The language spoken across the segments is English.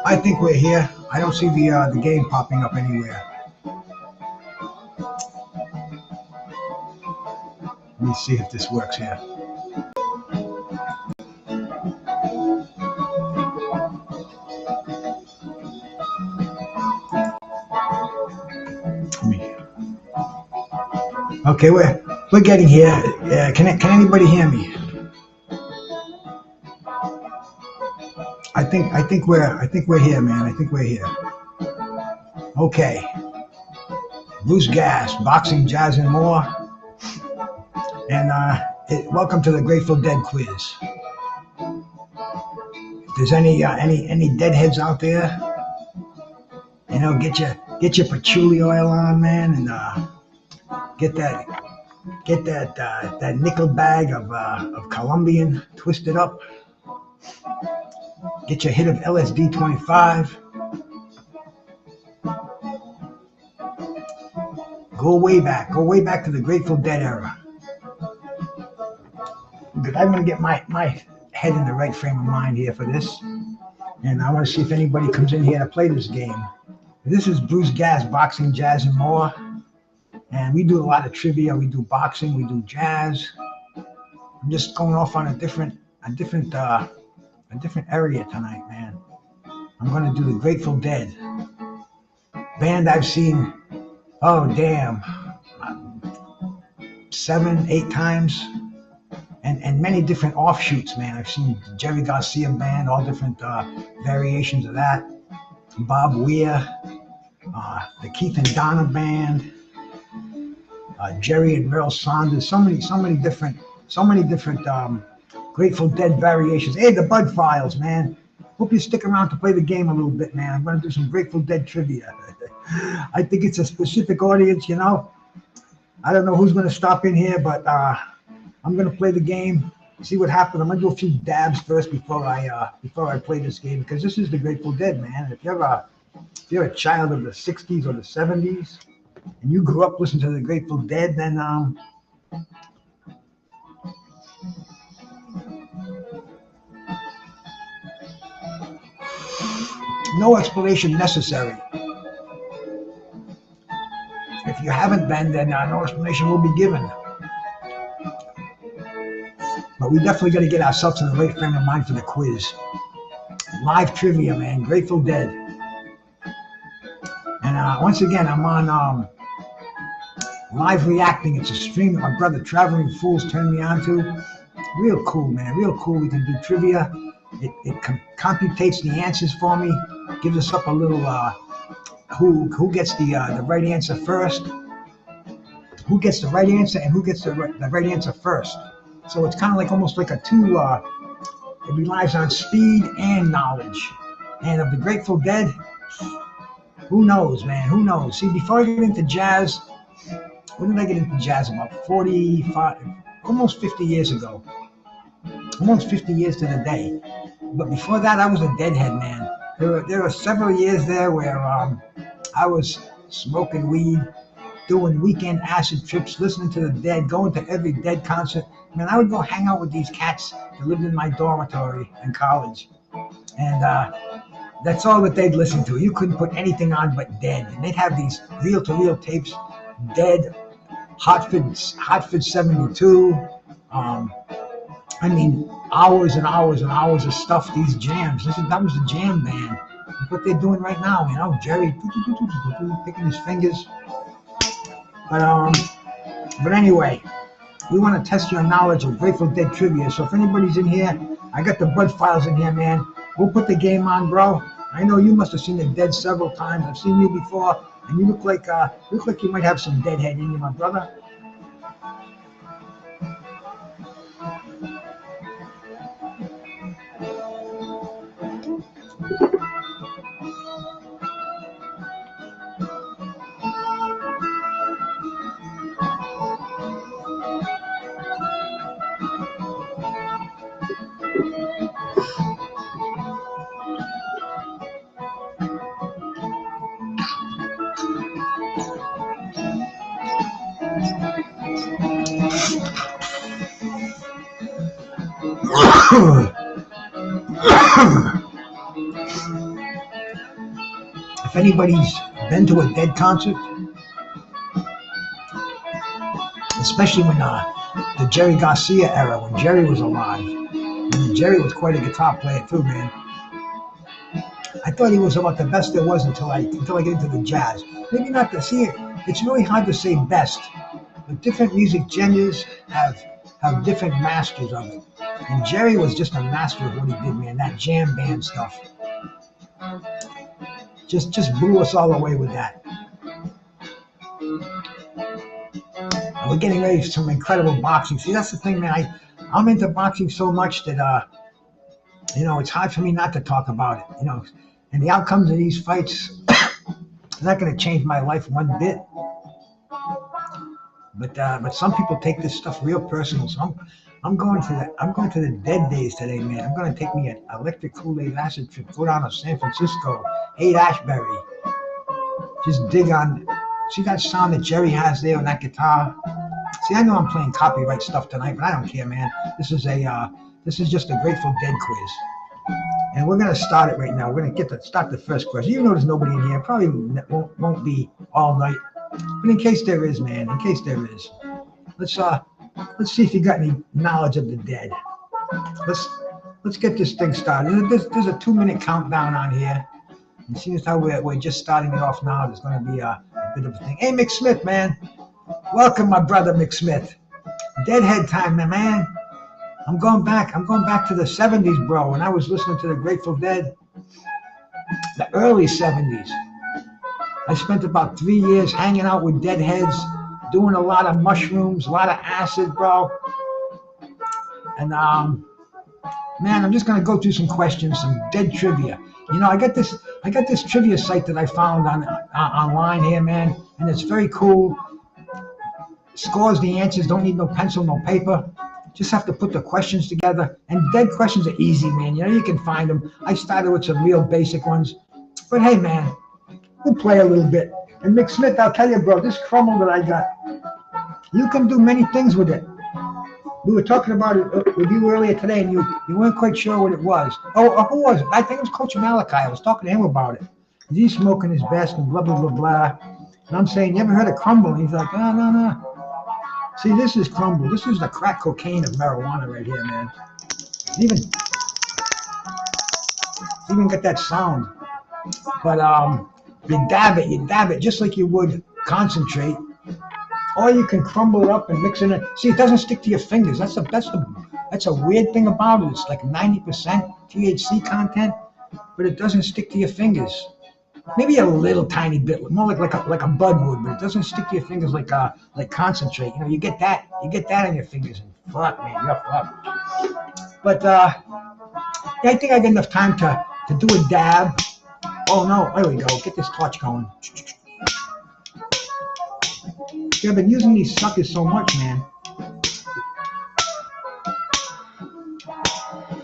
I think we're here. I don't see the game popping up anywhere. Let me see if this works here. Okay, we're getting here. Can anybody hear me? I think we're here, man. I think we're here. Okay. Bruce Gas, boxing, jazz, and more. And welcome to the Grateful Dead quiz. If there's any deadheads out there, you know, get your patchouli oil on, man, and get that nickel bag of Colombian twisted up. Get your hit of LSD 25. Go way back to the Grateful Dead era. But I'm gonna get my head in the right frame of mind here for this, and I want to see if anybody comes in here to play this game. This is Bruce Gas, boxing, jazz, and more. And we do a lot of trivia. We do boxing. We do jazz. I'm just going off on a different area tonight, man. I'm going to do the Grateful Dead. Band I've seen, oh damn, 7, 8 times. And many different offshoots, man. I've seen Jerry Garcia band, all different variations of that. Bob Weir, the Keith and Donna band, Jerry and Merle Saunders. So many different Grateful Dead variations. Hey, the Bud Files, man. Hope you stick around to play the game a little bit, man. I'm going to do some Grateful Dead trivia. I think it's a specific audience, you know. I don't know who's going to stop in here, but I'm going to play the game, see what happens. I'm going to do a few dabs first before I play this game, because this is the Grateful Dead, man. If you're a child of the 60s or the 70s, and you grew up listening to the Grateful Dead, then no explanation necessary. If you haven't been, then no explanation will be given. But we definitely got to get ourselves in the right frame of mind for the quiz. Live trivia, man. Grateful Dead. And once again, I'm on Live Reacting. It's a stream that my brother Traveling Fools turned me on to. Real cool, man. Real cool. We can do trivia. It computates the answers for me. Gives us up a little who gets the right answer first. Who gets the right answer and who gets the right answer first. So it's kind of like almost like a two. It relies on speed and knowledge. And of the Grateful Dead, who knows, man? Who knows? See, before I get into jazz, when did I get into jazz? About 45, almost 50 years ago. Almost 50 years to the day. But before that, I was a Deadhead, man. There were several years there where I was smoking weed, doing weekend acid trips, listening to the Dead, going to every Dead concert. Man, I would go hang out with these cats that lived in my dormitory in college. And that's all that they'd listen to. You couldn't put anything on but Dead. And they'd have these reel-to-reel tapes, Dead, Hartford 72. I mean, hours and hours and hours of stuff, these jams. That was the jam band. That's what they're doing right now, you know, Jerry picking his fingers. But anyway, we want to test your knowledge of Grateful Dead trivia. So if anybody's in here, I got the Bud Files in here, man. We'll put the game on, bro. I know you must have seen the Dead several times. I've seen you before. And you look like you might have some Deadhead in you, my brother. If anybody's been to a Dead concert, especially when the Jerry Garcia era, when Jerry was alive, and Jerry was quite a guitar player too, man. I thought he was about the best there was until I get into the jazz. Maybe not to see it. It's really hard to say best, but different music genres have different masters of it. And Jerry was just a master of what he did, man. That jam band stuff just blew us all away with that. And we're getting ready for some incredible boxing. See, that's the thing, man. I'm into boxing so much that it's hard for me not to talk about it. And the outcomes of these fights are not going to change my life one bit. But some people take this stuff real personal. So I'm going to the Dead days today, man. I'm going to take me an electric Kool-Aid acid trip, go down to San Francisco, Haight-Ashbury. Just dig on. See that sound that Jerry has there on that guitar? See, I know I'm playing copyright stuff tonight, but I don't care, man. This is just a Grateful Dead quiz. And we're going to start it right now. We're going to start the first question. You know there's nobody in here. Probably won't be all night. But in case there is, man, let's see if you got any knowledge of the Dead. Let's get this thing started. There's a 2-minute countdown on here. And seeing as how we're just starting it off now, there's going to be a bit of a thing. Hey, Mick Smith, man. Welcome, my brother, Mick Smith. Deadhead time, man. I'm going back to the 70s, bro, when I was listening to the Grateful Dead. The early 70s. I spent about 3 years hanging out with Deadheads, doing a lot of mushrooms, a lot of acid, bro. And man, I'm just gonna go through some questions, some Dead trivia. I got this trivia site that I found online here, man, and it's very cool. Scores the answers, don't need no pencil, no paper. Just have to put the questions together. And Dead questions are easy, man. You can find them. I started with some real basic ones. But hey, man, we'll play a little bit. And Mick Smith, I'll tell you, bro, this crumble that I got, you can do many things with it. We were talking about it with you earlier today, and you weren't quite sure what it was. Oh, who was it? I think it was Coach Malachi. I was talking to him about it. He's smoking his best and blah, blah, blah, blah. And I'm saying, you ever heard of crumble? And he's like, oh, no. See, this is crumble. This is the crack cocaine of marijuana right here, man. Even got that sound. But you dab it just like you would concentrate. Or you can crumble it up and mix it in. See, it doesn't stick to your fingers. That's a weird thing about it. It's like 90% THC content, but it doesn't stick to your fingers. Maybe a little tiny bit, more like a bud would, but it doesn't stick to your fingers like concentrate. You get that on your fingers, and fuck, man, you're fucked. But yeah, I think I got enough time to do a dab. Oh no, there we go. Get this torch going. Yeah, I've been using these suckers so much, man.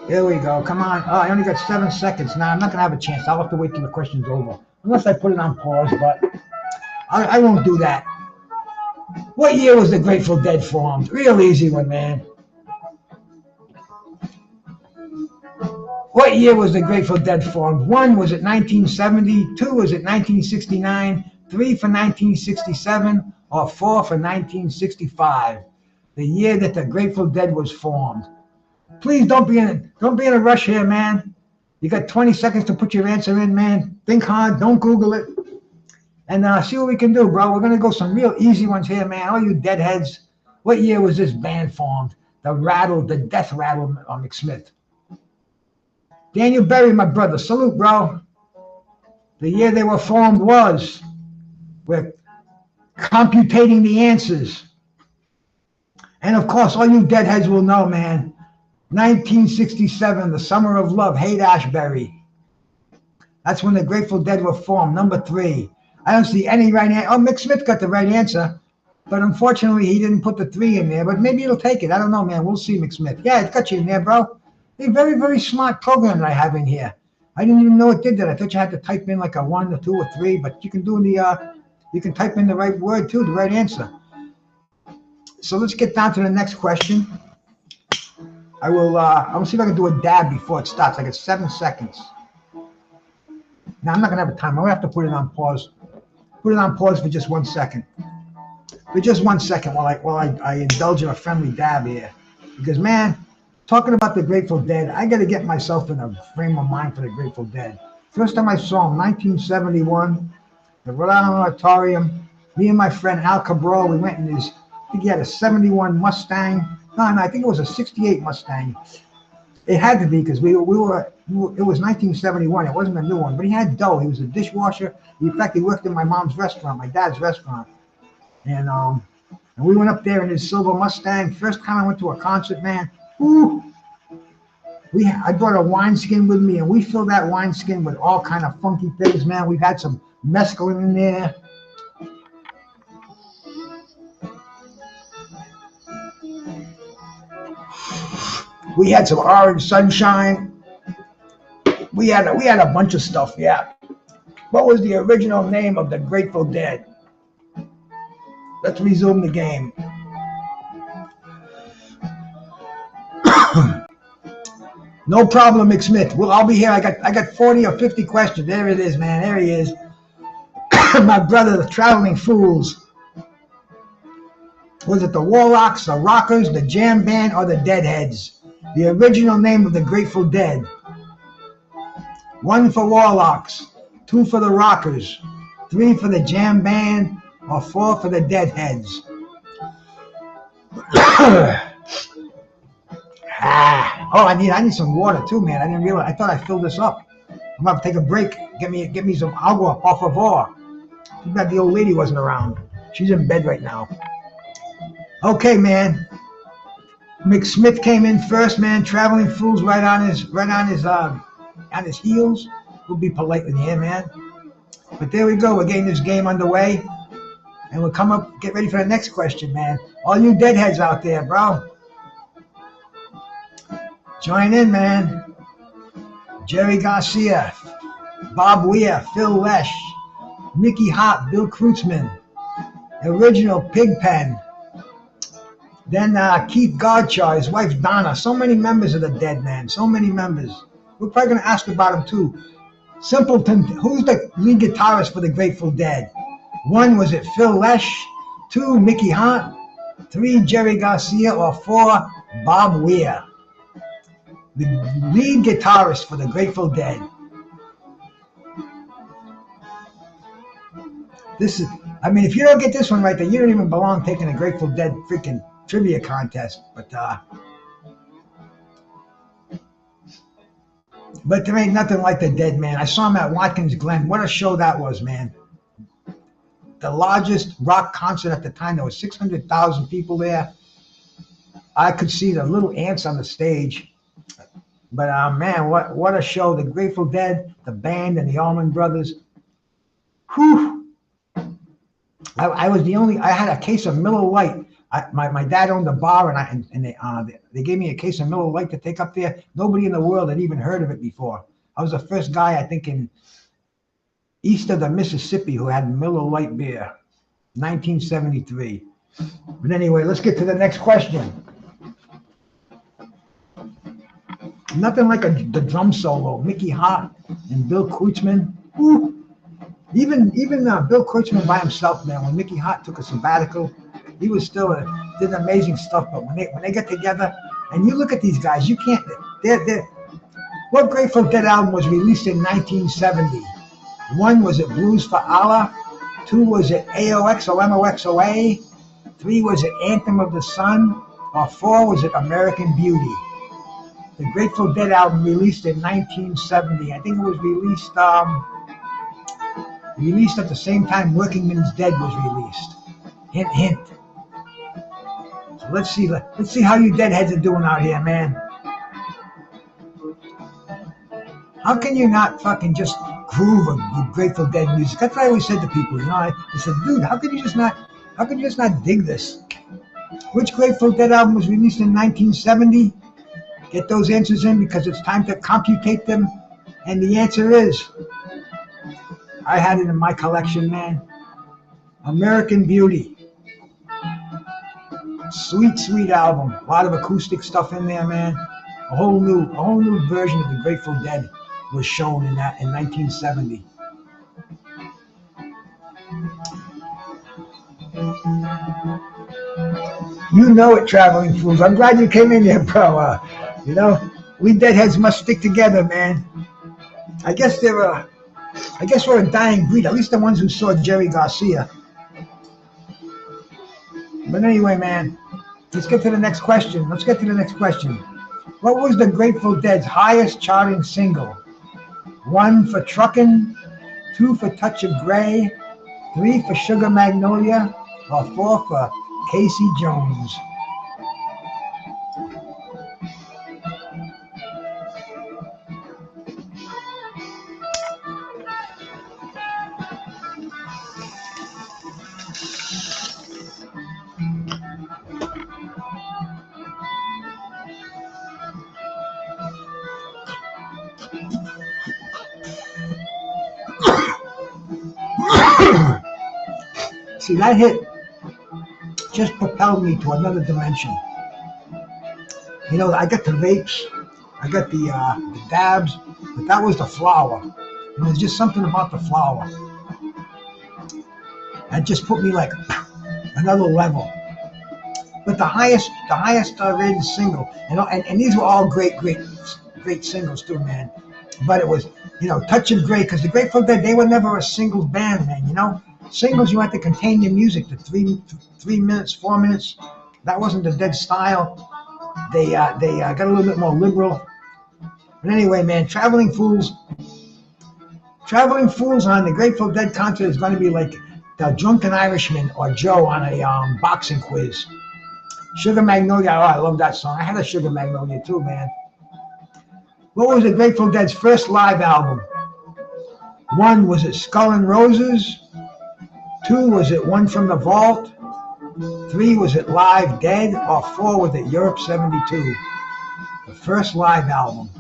There we go. Come on. Oh, I only got 7 seconds. Now, I'm not going to have a chance. I'll have to wait till the question's over. Unless I put it on pause, but I won't do that. What year was the Grateful Dead formed? Real easy one, man. What year was the Grateful Dead formed? 1, was it 1970? 2, was it 1969? 3 for 1967? Or 4 for 1965? The year that the Grateful Dead was formed. Please don't be in a rush here, man. You got 20 seconds to put your answer in, man. Think hard. Don't Google it. And see what we can do, bro. We're going to go some real easy ones here, man. All you Deadheads. What year was this band formed? The Death Rattle on Mick Smith. Daniel Berry, my brother. Salute, bro. The year they were formed was computating the answers. And of course, all you deadheads will know, man, 1967, the Summer of Love, Haight-Ashbury. That's when the Grateful Dead were formed, number 3. I don't see any right answer. Oh, Mick Smith got the right answer, but unfortunately he didn't put the 3 in there, but maybe it'll take it. I don't know, man. We'll see, Mick Smith. Yeah, it got you in there, bro. A very, very smart program that I have in here. I didn't even know it did that. I thought you had to type in like a 1 or 2 or 3, but you can do you can type in the right word too, the right answer. So let's get down to the next question. I'll see if I can do a dab before it starts. I got 7 seconds. Now I'm not gonna have a time. I'm gonna have to put it on pause. Put it on pause for just 1 second. For just 1 second while I indulge in a friendly dab here. Because man, talking about the Grateful Dead, I gotta get myself in a frame of mind for the Grateful Dead. First time I saw them, 1971, the Rhode Island Auditorium. Me and my friend Al Cabral, we went in his, I think he had a 71 Mustang. No, I think it was a 68 Mustang. It had to be because it was 1971. It wasn't a new one, but he had dough. He was a dishwasher. In fact, he worked in my mom's restaurant, my dad's restaurant. And we went up there in his silver Mustang. First time I went to a concert, man. Ooh. I brought a wineskin with me, and we filled that wineskin with all kind of funky things, man. We've had some mescaline in there. We had some orange sunshine. We had a bunch of stuff, yeah. What was the original name of the Grateful Dead? Let's resume the game. No problem, Mick Smith. Well, I'll be here. I got 40 or 50 questions. There it is, man. There he is. My brother, the Traveling Fools. Was it the Warlocks, the Rockers, the Jam Band, or the Deadheads? The original name of the Grateful Dead. 1 for Warlocks, 2 for the Rockers, 3 for the Jam Band, or 4 for the Deadheads. Oh, I need some water too, man. I didn't realize. I thought I filled this up. I'm about to take a break. Get me some agua, por favor. Too bad the old lady wasn't around. She's in bed right now. Okay, man. Mick Smith came in first, man. Traveling Fools right on his heels. We'll be polite in here, man. But there we go. We're getting this game underway, and we'll come up. Get ready for the next question, man. All you deadheads out there, bro. Join in, man. Jerry Garcia, Bob Weir, Phil Lesh, Mickey Hart, Bill Kreutzmann, Original Pigpen. Then Keith Godchar, his wife Donna. So many members of the Dead, man. So many members. We're probably going to ask about him too. Simpleton, who's the lead guitarist for the Grateful Dead? 1, was it Phil Lesh? 2, Mickey Hart? 3, Jerry Garcia? Or 4, Bob Weir? The lead guitarist for the Grateful Dead. If you don't get this one right, then you don't even belong taking a Grateful Dead freaking trivia contest. But there ain't nothing like the Dead, man. I saw him at Watkins Glen. What a show that was, man. The largest rock concert at the time. There was 600,000 people there. I could see the little ants on the stage. But man, what a show. The Grateful Dead, the band, and the Allman Brothers. Whew. I had a case of Miller Lite. My dad owned a bar, and they gave me a case of Miller Lite to take up there. Nobody in the world had even heard of it before. I was the first guy, I think, in east of the Mississippi who had Miller Lite beer, 1973. But anyway, let's get to the next question. Nothing like the drum solo. Mickey Hart and Bill Kreutzmann. Woo. Even Bill Kreutzmann by himself, man. When Mickey Hart took a sabbatical, he was still did amazing stuff. But when they get together, and you look at these guys, you can't. What Grateful Dead album was released in 1970? 1, was it Blues for Allah? 2, was it AOXOMOXOA? 3, was it Anthem of the Sun? Or 4, was it American Beauty? The Grateful Dead album released in 1970. I think it was released at the same time Working Men's Dead was released. Hint, hint. So let's see how you deadheads are doing out here, man. How can you not fucking just groove with Grateful Dead music? That's what I always said to people, you know. I said, dude, how could you just not dig this? Which Grateful Dead album was released in 1970? Get those answers in because it's time to computate them. And the answer is, I had it in my collection, man. American Beauty. Sweet, sweet album. A lot of acoustic stuff in there, man. A whole new version of the Grateful Dead was shown in 1970. You know it, Traveling Fools. I'm glad you came in here, bro. You know, we deadheads must stick together, man. I guess we're a dying breed. At least the ones who saw Jerry Garcia. But anyway, man, let's get to the next question. What was the Grateful Dead's highest charting single? 1 for Truckin', 2 for Touch of Grey, 3 for Sugar Magnolia, or 4 for Casey Jones? See, that hit just propelled me to another dimension. You know, I got the vapes, I got the dabs, but that was the flower. And there's just something about the flower that just put me like another level. But the highest rated single, you know, and these were all great singles too, man. But it was, you know, Touch of Grey, because the Grateful Dead, they were never a singles band, man, you know. Singles, you had to contain your music to 3 minutes, 4 minutes. That wasn't the Dead style. They got a little bit more liberal. But anyway, man, Traveling Fools on the Grateful Dead concert is going to be like the Drunken Irishman or Joe on a boxing quiz. Sugar Magnolia, oh, I love that song. I had a Sugar Magnolia too, man. What was the Grateful Dead's first live album? 1, was it Skull and Roses? 2, was it One from the Vault? 3, was it Live Dead? Or 4, was it Europe 72? The first live album.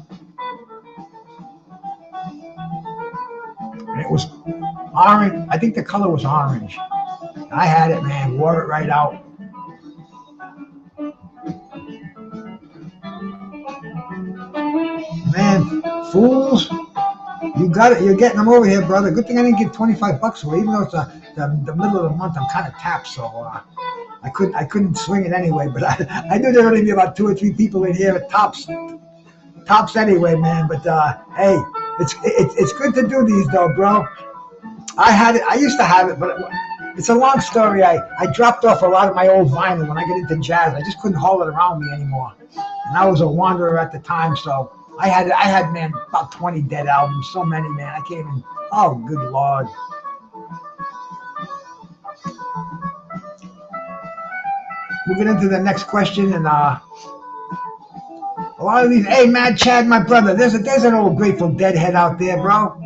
And it was orange. I think the color was orange. I had it, man. Wore it right out. Man, Fools. You got it. You're getting them over here, brother. Good thing I didn't get $25 for it, even though it's the middle of the month. I'm kind of tapped, so I couldn't swing it anyway. But I knew there would only be about 2 or 3 people in here at tops anyway, man. But hey, it's good to do these though, bro. I had it. I used to have it, but it's a long story. I dropped off a lot of my old vinyl when I got into jazz. I just couldn't haul it around me anymore, and I was a wanderer at the time, so. I had, man, about 20 Dead albums, so many, man. I can't even, oh, good Lord. Moving into the next question, and a lot of these, hey, Mad Chad, my brother, there's an old Grateful Dead head out there, bro.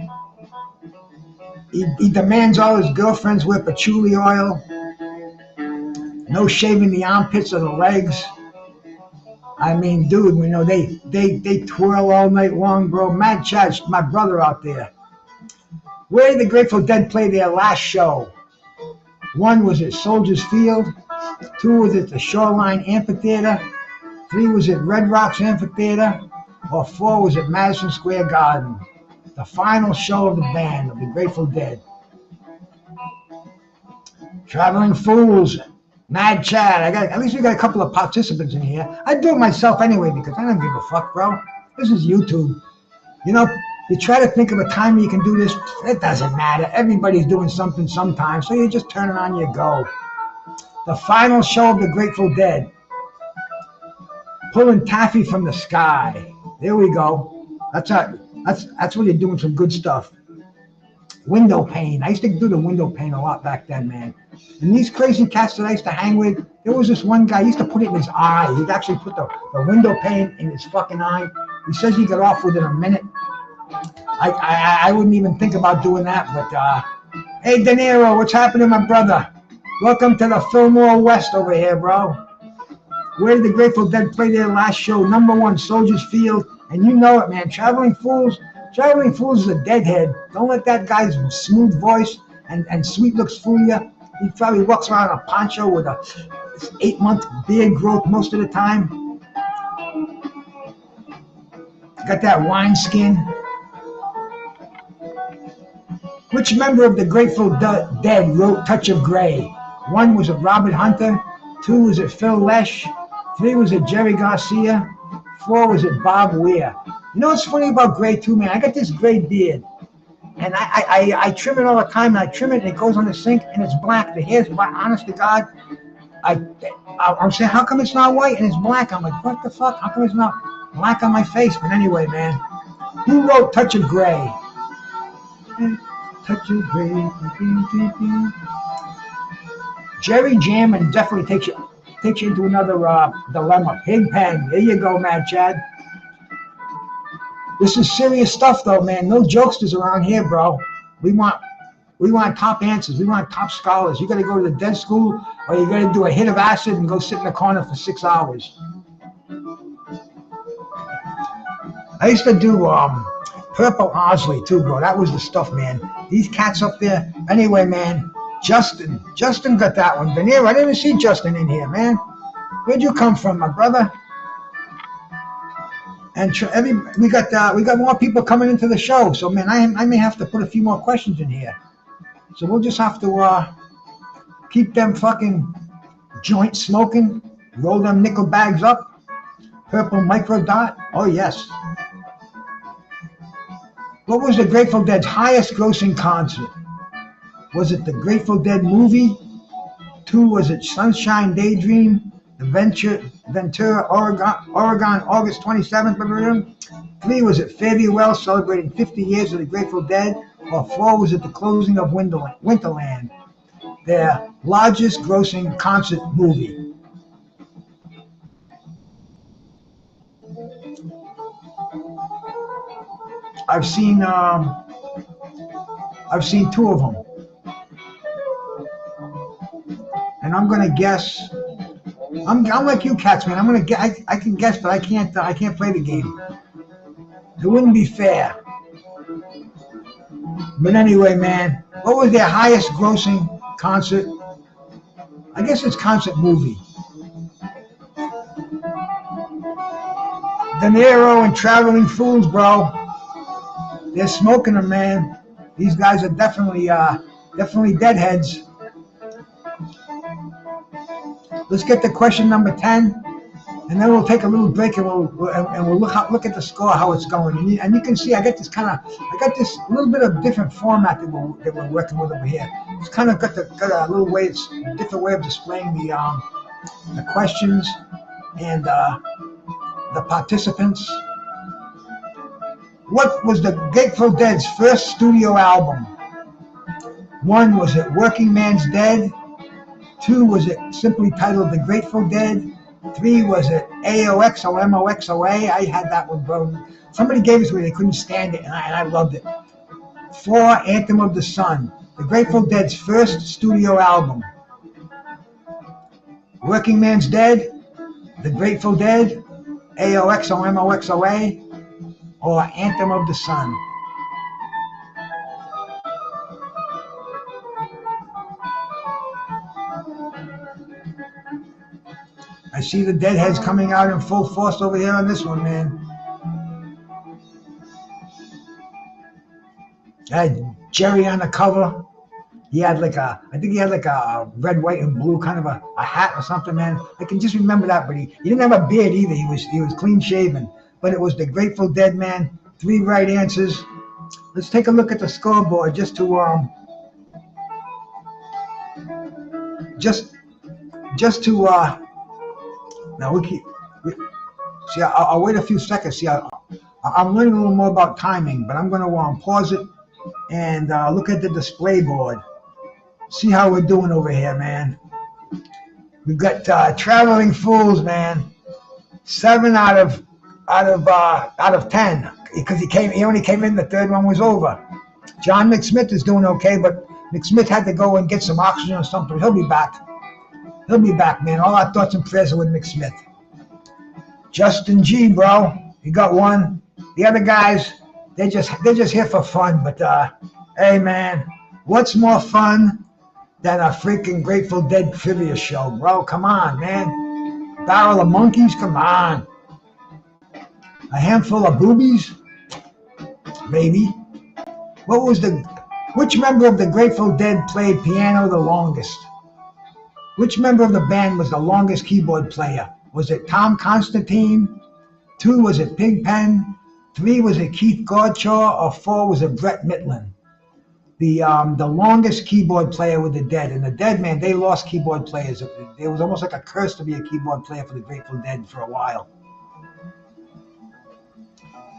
He demands all his girlfriends wear patchouli oil, no shaving the armpits or the legs. I mean, dude, you know, they twirl all night long, bro. Mad Chad, my brother out there. Where did the Grateful Dead play their last show? 1, was at Soldiers Field. 2, was at the Shoreline Amphitheater. 3, was at Red Rocks Amphitheater. Or 4, was at Madison Square Garden. The final show of the band, of the Grateful Dead. Traveling Fools. Mad Chad, at least we got a couple of participants in here. I do it myself anyway because I don't give a fuck, bro. This is YouTube. You know, you try to think of a time you can do this. It doesn't matter. Everybody's doing something sometime, so you just turn it on, you go. The final show of the Grateful Dead. Pulling Taffy from the Sky. There we go. That's what you're doing, some good stuff. window pane. I used to do the window pane a lot back then, man. And these crazy cats that I used to hang with, there was this one guy, he used to put it in his eye. He'd actually put the window pane in his fucking eye. He says he got off within a minute. I wouldn't even think about doing that, but hey, De Niro, what's happening, my brother? Welcome to the Fillmore West over here, bro. Where did the Grateful Dead play their last show? #1, Soldiers Field. And you know it, man. Traveling Fools is a deadhead. Don't let that guy's smooth voice and sweet looks fool you. He probably walks around in a poncho with a 8-month beard growth most of the time. Got that wine skin. Which member of the Grateful Dead wrote Touch of Grey? 1, was it Robert Hunter? 2, was it Phil Lesh? 3, was it Jerry Garcia? 4, was it Bob Weir? You know what's funny about gray too, man? I got this gray beard, and I trim it all the time. And I trim it, and it goes on the sink, and it's black. The hair's black. Honest to God, I'm saying, how come it's not white and it's black? I'm like, what the fuck? How come it's not black on my face? But anyway, man, who wrote Touch of Grey? Touch of Grey. Jerry Jammin definitely takes you into another dilemma. Pig pen. There you go, Mad Chad. This is serious stuff, though, man. No jokesters around here, bro. We want top answers. We want top scholars. You got to go to the dead school, or you got to do a hit of acid and go sit in the corner for 6 hours. I used to do Purple Osley too, bro. That was the stuff, man. These cats up there. Anyway, man. Justin got that one. Veneer, I didn't even see Justin in here, man. Where'd you come from, my brother? And we got more people coming into the show, so man, I may have to put a few more questions in here. So we'll just have to keep them fucking joints smoking, roll them nickel bags up, purple micro dot. Oh yes. What was the Grateful Dead's highest grossing concert? Was it the Grateful Dead movie? 2, was it Sunshine Daydream? The Ventura, Oregon, August 27th. 3, was it Fare Thee Well, celebrating 50 years of the Grateful Dead? Or 4, was it the closing of Winterland, their largest grossing concert movie? I've seen 2 of them. And I'm gonna guess. I'm like you cats, man. I'm gonna guess. I can guess, but I can't play the game. It wouldn't be fair. But anyway, man, what was their highest grossing concert? I guess it's concert movie. De Niro and Traveling Fools, bro. They're smoking them, man. These guys are definitely deadheads. Let's get to question number 10, and then we'll take a little break, and we'll look at the score, how it's going. And you can see I got this little bit of different format that we're working with over here. It's kind of got a little way, it's a different way of displaying the questions and the participants. What was the Grateful Dead's first studio album? 1, was it Working Man's Dead? 2, was it simply titled The Grateful Dead? 3, was it AOXO, MOXOA? I had that one, bro. Somebody gave it to me, they couldn't stand it, and I loved it. 4, Anthem of the Sun, the Grateful Dead's first studio album. Working Man's Dead, The Grateful Dead, AOXO, MOXOA, or Anthem of the Sun. I see the deadheads coming out in full force over here on this one, man. I had Jerry on the cover. He had I think he had a red, white, and blue kind of a hat or something, man. I can just remember that, but he didn't have a beard either. He was clean shaven. But it was the Grateful Dead, man. 3 right answers. Let's take a look at the scoreboard just to now see. I'll wait a few seconds. See, I'm learning a little more about timing, but I'm going to pause it and look at the display board. See how we're doing over here, man. We've got Traveling Fools, man. 7 out of 10, because he only came in, the third one was over. John McSmith is doing okay, but McSmith had to go and get some oxygen or something. He'll be back. He'll be back, man. All our thoughts and prayers are with McSmith. Justin G, bro, he got 1. The other guys, they're just here for fun. But hey, man, what's more fun than a freaking Grateful Dead trivia show, bro? Come on, man. Barrel of monkeys, come on. A handful of boobies, maybe. Which member of the Grateful Dead played piano the longest? Which member of the band was the longest keyboard player? Was it Tom Constantine? 2, was it Pigpen? 3, was it Keith Gaudshaw? Or 4, was it Brett Mitlin? The longest keyboard player with the Dead. And the Dead, man, they lost keyboard players. It was almost like a curse to be a keyboard player for the Grateful Dead for a while.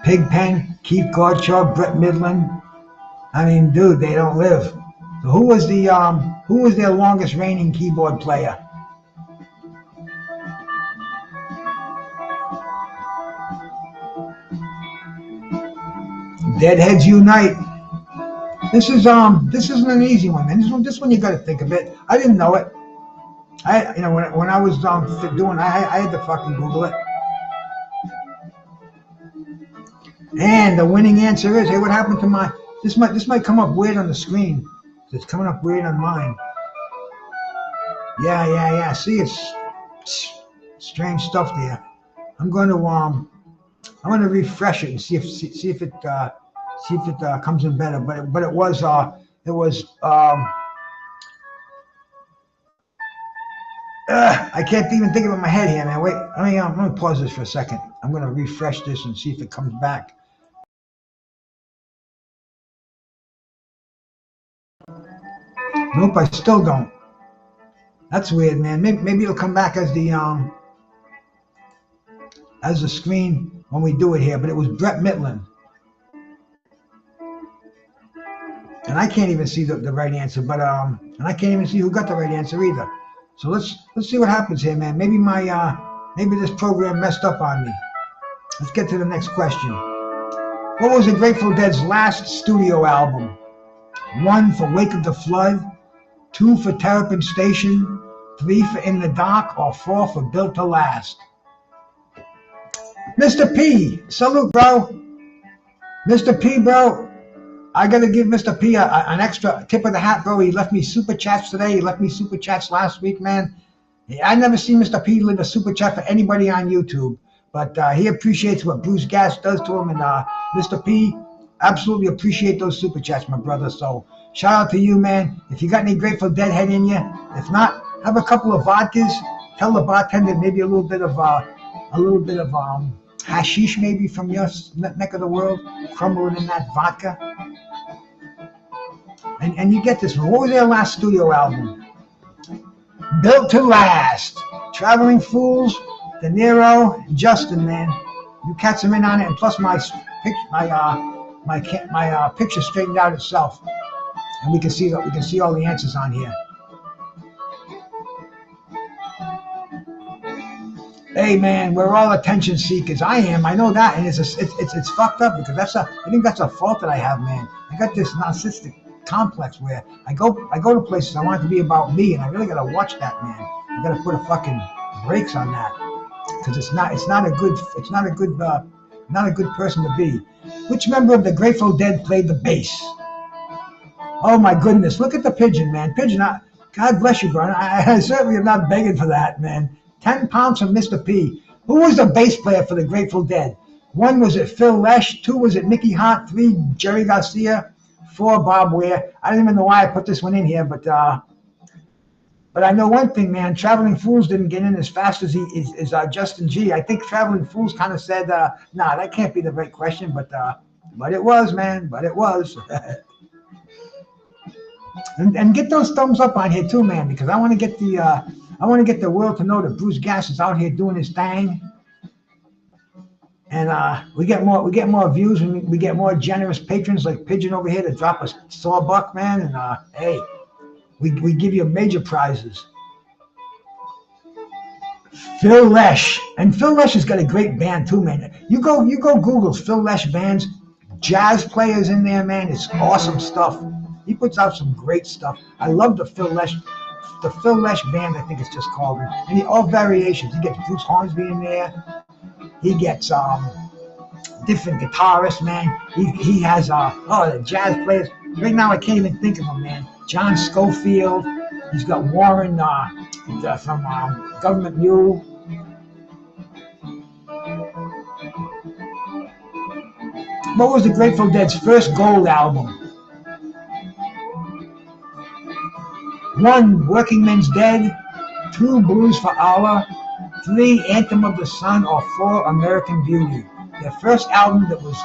Pigpen, Keith Gaudshaw, Brett Mitlin. I mean, dude, they don't live. So who was their longest reigning keyboard player? Deadheads unite. This isn't an easy one, man. This one you got to think a bit. I didn't know it. When I was doing, I had to fucking Google it. And the winning answer is, hey, what happened to my? This might come up weird on the screen. It's coming up weird on mine. Yeah. See, it's strange stuff there. I'm going to refresh it and see if it comes in better. But it was I can't even think of it in my head here, man. Wait, I'm gonna pause this for a second. I'm gonna refresh this and see if it comes back. Nope, I still don't. That's weird, man. Maybe it'll come back as the screen when we do it here. But it was Brett Mitlin, and I can't even see the right answer. But and I can't even see who got the right answer either. So let's see what happens here, man. Maybe maybe this program messed up on me. Let's get to the next question. What was the Grateful Dead's last studio album? 1 for Wake of the Flood, 2 for Terrapin Station, 3 for In the Dark, or 4 for Built to Last? Mr. P, salute, bro. Mr. P, bro. I got to give Mr. P an extra tip of the hat, bro. He left me super chats today. He left me super chats last week, man. I never seen Mr. P leave a super chat for anybody on YouTube, but he appreciates what Bruce Gas does to him, and Mr. P, absolutely appreciate those super chats, my brother. So shout out to you, man. If you got any Grateful Dead head in you, if not, have a couple of vodkas. Tell the bartender maybe a little bit of hashish maybe from your neck of the world, crumbling in that vodka. And you get this one. What was their last studio album? Built to Last. Traveling Fools, De Niro, Justin, man. You cats them in on it, and plus my picture straightened out itself, and we can see all the answers on here. Hey, man, we're all attention seekers. I am. I know that, and it's fucked up because I think that's a fault that I have, man. I got this narcissistic complex where I go to places I want it to be about me, and I really gotta watch that, man. I gotta put a fucking brakes on that because it's not a good person to be. Which member of the Grateful Dead played the bass? Oh my goodness, look at the pigeon, man. Pigeon, God bless you, bro. I certainly am not begging for that, man. 10 pounds from Mr. P. Who was the bass player for the Grateful Dead? 1, was it Phil Lesh? 2, was it Mickey Hart? 3, Jerry Garcia? 4, Bob Weir. I don't even know why I put this one in here, but I know one thing, man. Traveling Fools didn't get in as fast as Justin G. I think Traveling Fools kind of said, nah, that can't be the right question, but it was, man. But it was. and get those thumbs up on here too, man, because I want to get the world to know that Bruce Gas is out here doing his thing. And we get more views, and we get more generous patrons like Pigeon over here to drop a $1, man. And hey, we give you major prizes. Phil Lesh, and Phil Lesh has got a great band too, man. You go Google Phil Lesh bands, jazz players in there, man. It's awesome stuff. He puts out some great stuff. I love the Phil Lesh band, I think it's just called, and all variations. He gets Bruce Hornsby in there. He gets different guitarists, man. He has the jazz players. Right now I can't even think of them, man. John Schofield. He's got Warren from Government Mule. What was the Grateful Dead's first gold album? 1, Working Men's Dead. 2, Blues for Allah. 3, Anthem of the Sun. Or 4, American Beauty. Their first album that was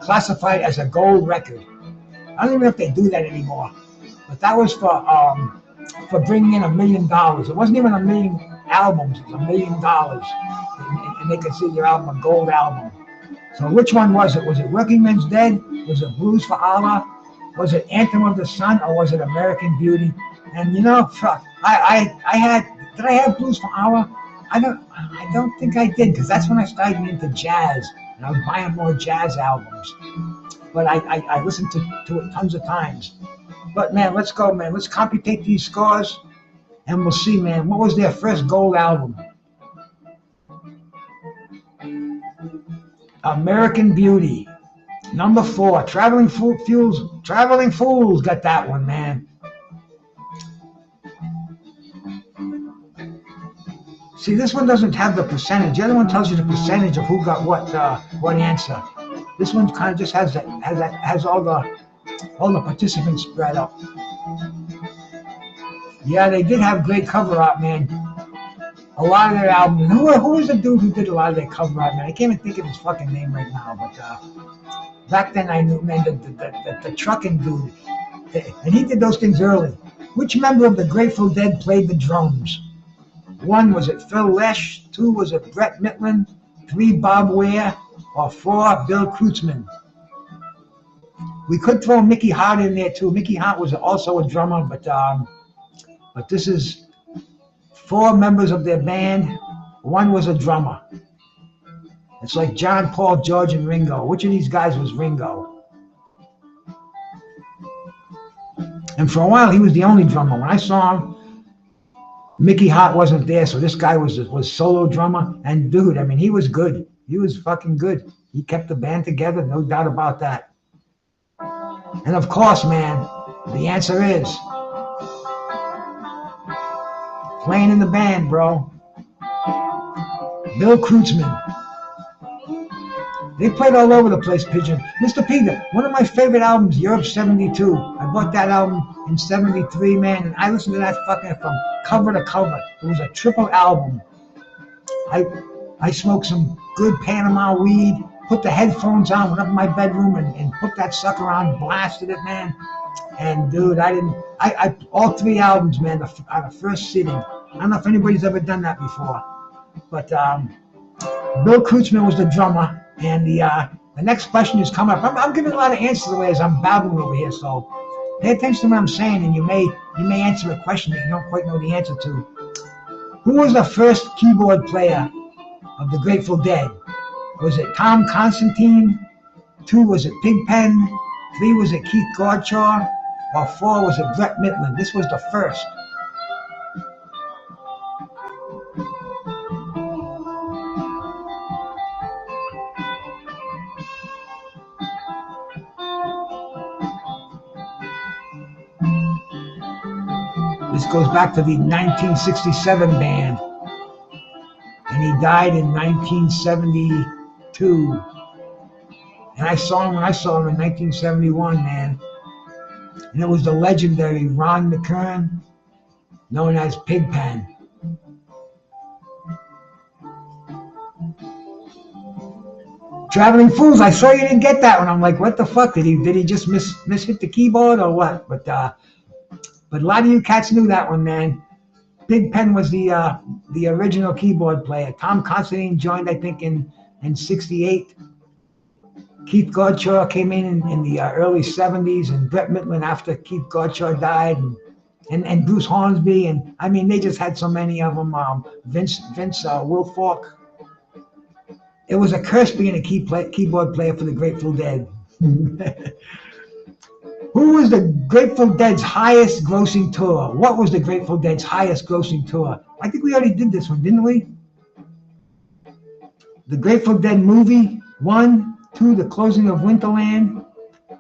classified as a gold record. I don't even know if they do that anymore. But that was for bringing in $1 million. It wasn't even 1 million albums. It was $1 million. And they consider your album a gold album. So which one was it? Was it Working Men's Dead? Was it Blues for Allah? Was it Anthem of the Sun? Or was it American Beauty? And you know, I have Blues for Allah? I don't think I did, because that's when I started into jazz, and I was buying more jazz albums. But I listened to it tons of times. But man, let's go, man. Let's computate these scores, and we'll see, man. What was their first gold album? American Beauty. Number 4, Traveling Fools got that one, man. See, this one doesn't have the percentage. The other one tells you the percentage of who got what answer. This one kind of just has all the participants spread up. Yeah, they did have great cover art, man. A lot of their albums. Who was the dude who did a lot of their cover art, man? I can't even think of his fucking name right now. But back then I knew, man, the trucking dude, and he did those things early. Which member of the Grateful Dead played the drums? 1, was it Phil Lesh? 2, was it Brett Mitlin? 3, Bob Weir? Or 4, Bill Kreutzmann? We could throw Mickey Hart in there too. Mickey Hart was also a drummer, but this is 4 members of their band. 1 was a drummer. It's like John, Paul, George, and Ringo. Which of these guys was Ringo? And for a while, he was the only drummer. When I saw him, Mickey Hart wasn't there, so this guy was solo drummer. And dude, I mean, he was good. He was fucking good. He kept the band together, no doubt about that. And of course, man, the answer is playing in the band, bro. Bill Kreutzmann. They played all over the place, Pigeon. Mr. Peter, one of my favorite albums, Europe 72. I bought that album in 73, man, and I listened to that fucking from cover to cover. It was a triple album. I smoked some good Panama weed, put the headphones on, went up in my bedroom and put that sucker on, blasted it, man. And dude, I all 3 albums, man, on the first sitting. I don't know if anybody's ever done that before. But Bill Kreutzmann was the drummer. And the next question is coming up. I'm giving a lot of answers away as I'm babbling over here, so pay attention to what I'm saying, and you may answer a question that you don't quite know the answer to. Who was the first keyboard player of the Grateful Dead? Was it Tom Constantine? 2, was it Pigpen? 3, was it Keith Gaudshaw? Or 4, was it Brett Mitlin? This was the first. This goes back to the 1967 band, and he died in 1972. And I saw him in 1971, man. And it was the legendary Ron McKern, known as Pigpen. Traveling Fools, I saw you didn't get that one. I'm like, what the fuck? Did he just miss hit the keyboard or what? But a lot of you cats knew that one, man. Pigpen was the original keyboard player. Tom Constantine joined, I think, in in 68. Keith Godshaw came in the early 70s, and Brett Midland after Keith Godshaw died, and Bruce Hornsby, and I mean, they just had so many of them. Vince Wilfork. It was a curse being a keyboard player for the Grateful Dead. Who was the Grateful Dead's highest grossing tour? What was the Grateful Dead's highest grossing tour? I think we already did this one, didn't we? The Grateful Dead movie, 1, 2, The Closing of Winterland,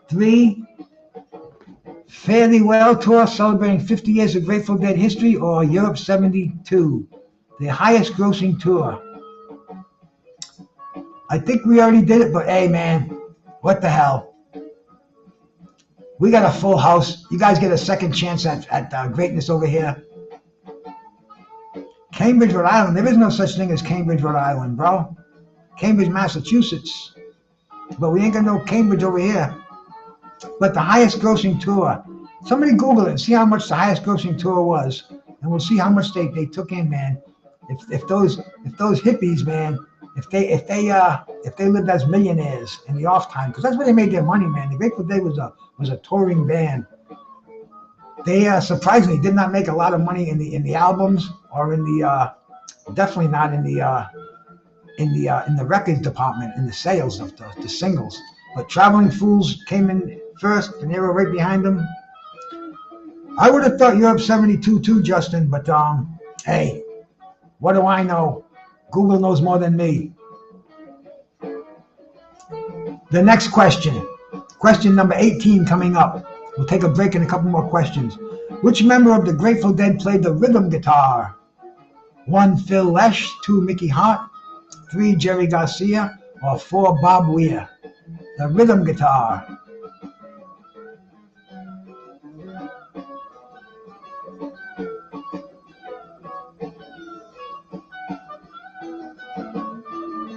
3, Fare Thee Well tour celebrating 50 years of Grateful Dead history, or Europe 72, the highest grossing tour. I think we already did it, but hey man, what the hell? We got a full house. You guys get a second chance at greatness over here. Cambridge, Rhode Island. There is no such thing as Cambridge, Rhode Island, bro. Cambridge, Massachusetts. But we ain't got no Cambridge over here. But the highest grossing tour. Somebody Google it and see how much the highest grossing tour was. And we'll see how much they took in, man. If those hippies, man, if they lived as millionaires in the off time, because that's where they made their money, man. The Grateful Dead was a touring band. They surprisingly did not make a lot of money in the albums, or in the definitely not in the records department, in the sales of the singles. But Traveling Fools came in first, and they were right behind them. I would have thought Europe 72 too, Justin, but hey, what do I know? Google knows more than me. The next question number 18 coming up. We'll take a break and a couple more questions. Which member of the Grateful Dead played the rhythm guitar? 1, Phil Lesh, 2, Mickey Hart, 3, Jerry Garcia, or 4, Bob Weir? The rhythm guitar.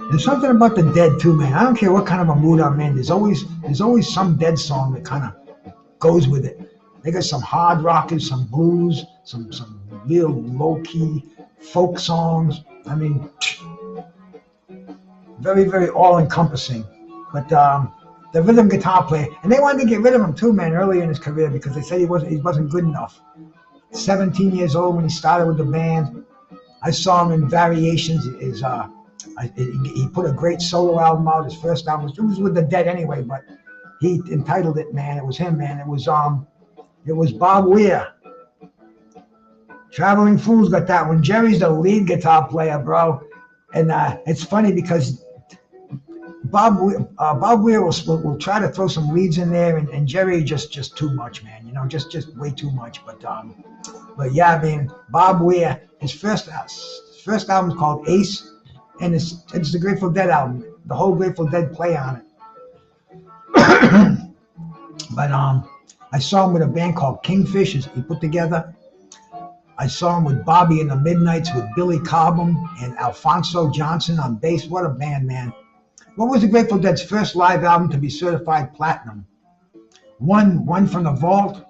There's something about the Dead too, man. I don't care what kind of a mood I'm in. There's always some Dead song that kind of goes with it. They got some hard rockers, some blues, some real low key folk songs. I mean, very, very all encompassing. But the rhythm guitar player, and they wanted to get rid of him too, man, early in his career, because they said he wasn't good enough. 17 years old when he started with the band. I saw him in Variations. He put a great solo album out. His first album was with the Dead anyway, but he entitled it, man. It was him, man. It was Bob Weir. Traveling Fools got that one. Jerry's the lead guitar player, bro. And it's funny because Bob Weir will try to throw some leads in there, and Jerry just too much, man. You know, just way too much. But yeah, I mean, Bob Weir, his first album is called Ace. And it's the Grateful Dead album. The whole Grateful Dead play on it. But I saw him with a band called Kingfish. He put together. I saw him with Bobby and the Midnights, with Billy Cobham and Alfonso Johnson on bass. What a band, man. What was the Grateful Dead's first live album to be certified platinum? 1, From the Vault,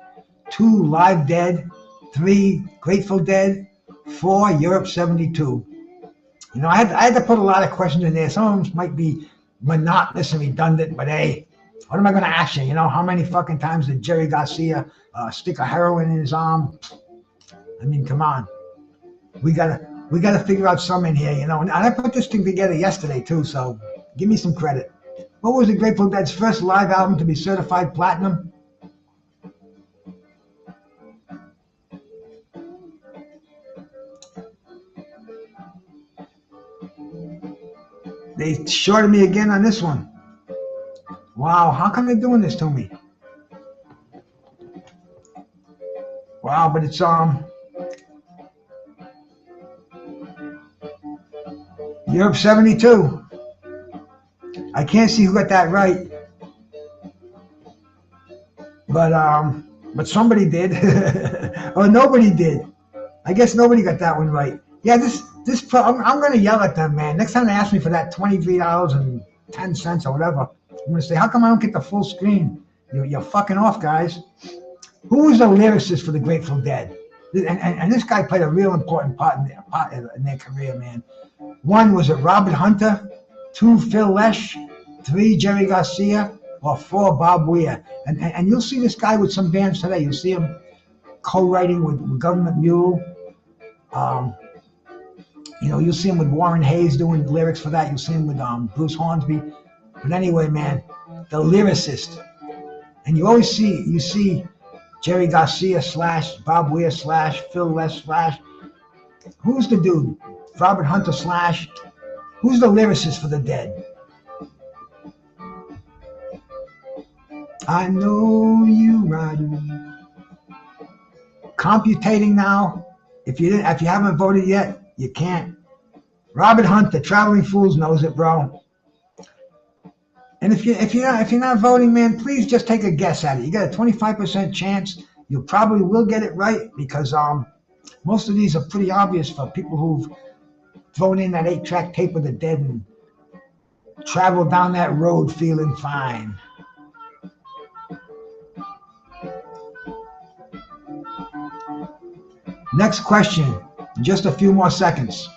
2, Live Dead, 3, Grateful Dead, 4, Europe 72. You know, I had to put a lot of questions in there. Some of them might be monotonous and redundant, but hey, what am I going to ask you? You know, how many fucking times did Jerry Garcia stick a heroin in his arm? I mean, come on. We gotta figure out some in here, you know. And I put this thing together yesterday too, so give me some credit. What was the Grateful Dead's first live album to be certified platinum? They shorted me again on this one. Wow, how come they're doing this to me? Wow, but it's Europe 72. I can't see who got that right. But somebody did. Or nobody did. I guess nobody got that one right. Yeah, I'm going to yell at them, man. Next time they ask me for that $23.10 or whatever, I'm going to say, how come I don't get the full screen? You're fucking off, guys. Who was the lyricist for the Grateful Dead? And this guy played a real important part in their career, man. 1, was it Robert Hunter? 2, Phil Lesh, 3, Jerry Garcia, or 4, Bob Weir. And you'll see this guy with some bands today. You'll see him co-writing with Government Mule. You'll see him with Warren Hayes doing lyrics for that. You'll see him with Bruce Hornsby. But anyway, man, the lyricist. And you always see Jerry Garcia / Bob Weir / Phil Lesh / who's the dude? Robert Hunter / who's the lyricist for the Dead? I know you rider. Computating now. If you haven't voted yet, you can't. Robert Hunter, Traveling Fools knows it, bro. And if you're not voting, man, please just take a guess at it. You got a 25% chance. You probably will get it right because most of these are pretty obvious for people who've thrown in that 8-track tape of the Dead and traveled down that road feeling fine. Next question, in just a few more seconds.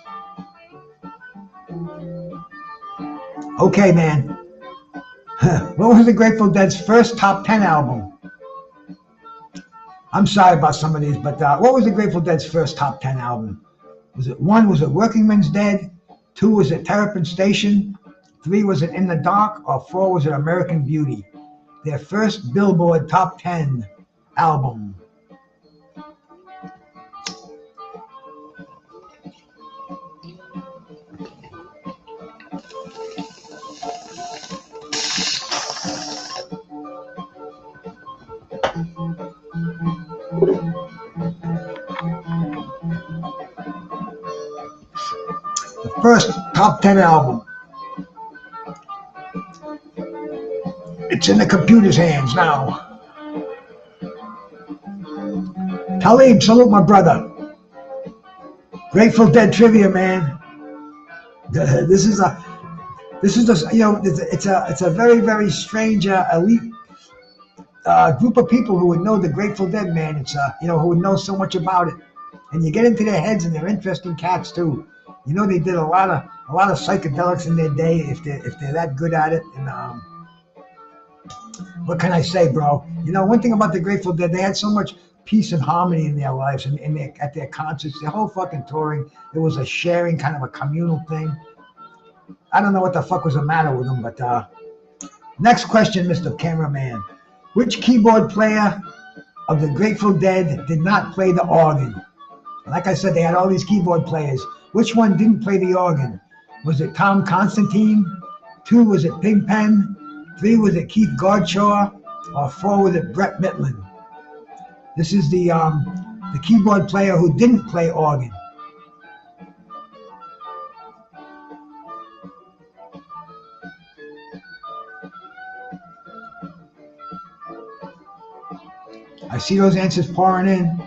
Okay, man. What was the Grateful Dead's first top 10 album? I'm sorry about some of these, but what was the Grateful Dead's first top 10 album? Was it 1, was it Workingman's Dead? 2, was it Terrapin Station? 3, was it In the Dark? Or 4, was it American Beauty? Their first Billboard top 10 album. The first top 10 album. It's in the computer's hands now. Talib, salute my brother. Grateful Dead trivia, man. This is a it's a very, very strange elite group of people who would know the Grateful Dead, man. It's who would know so much about it, and you get into their heads, and they're interesting cats too. They did a lot of psychedelics in their day if they're that good at it. And what can I say, bro? One thing about the Grateful Dead, they had so much peace and harmony in their lives and at their concerts, their whole fucking touring. It was a sharing, kind of a communal thing. I don't know what the fuck was the matter with them, but next question, Mr. Cameraman. Which keyboard player of the Grateful Dead did not play the organ? Like I said, they had all these keyboard players. Which one didn't play the organ? Was it Tom Constantine? 2, was it Pigpen? 3, was it Keith Godshaw? Or 4, was it Brett Mitlin? This is the keyboard player who didn't play organ. I see those answers pouring in.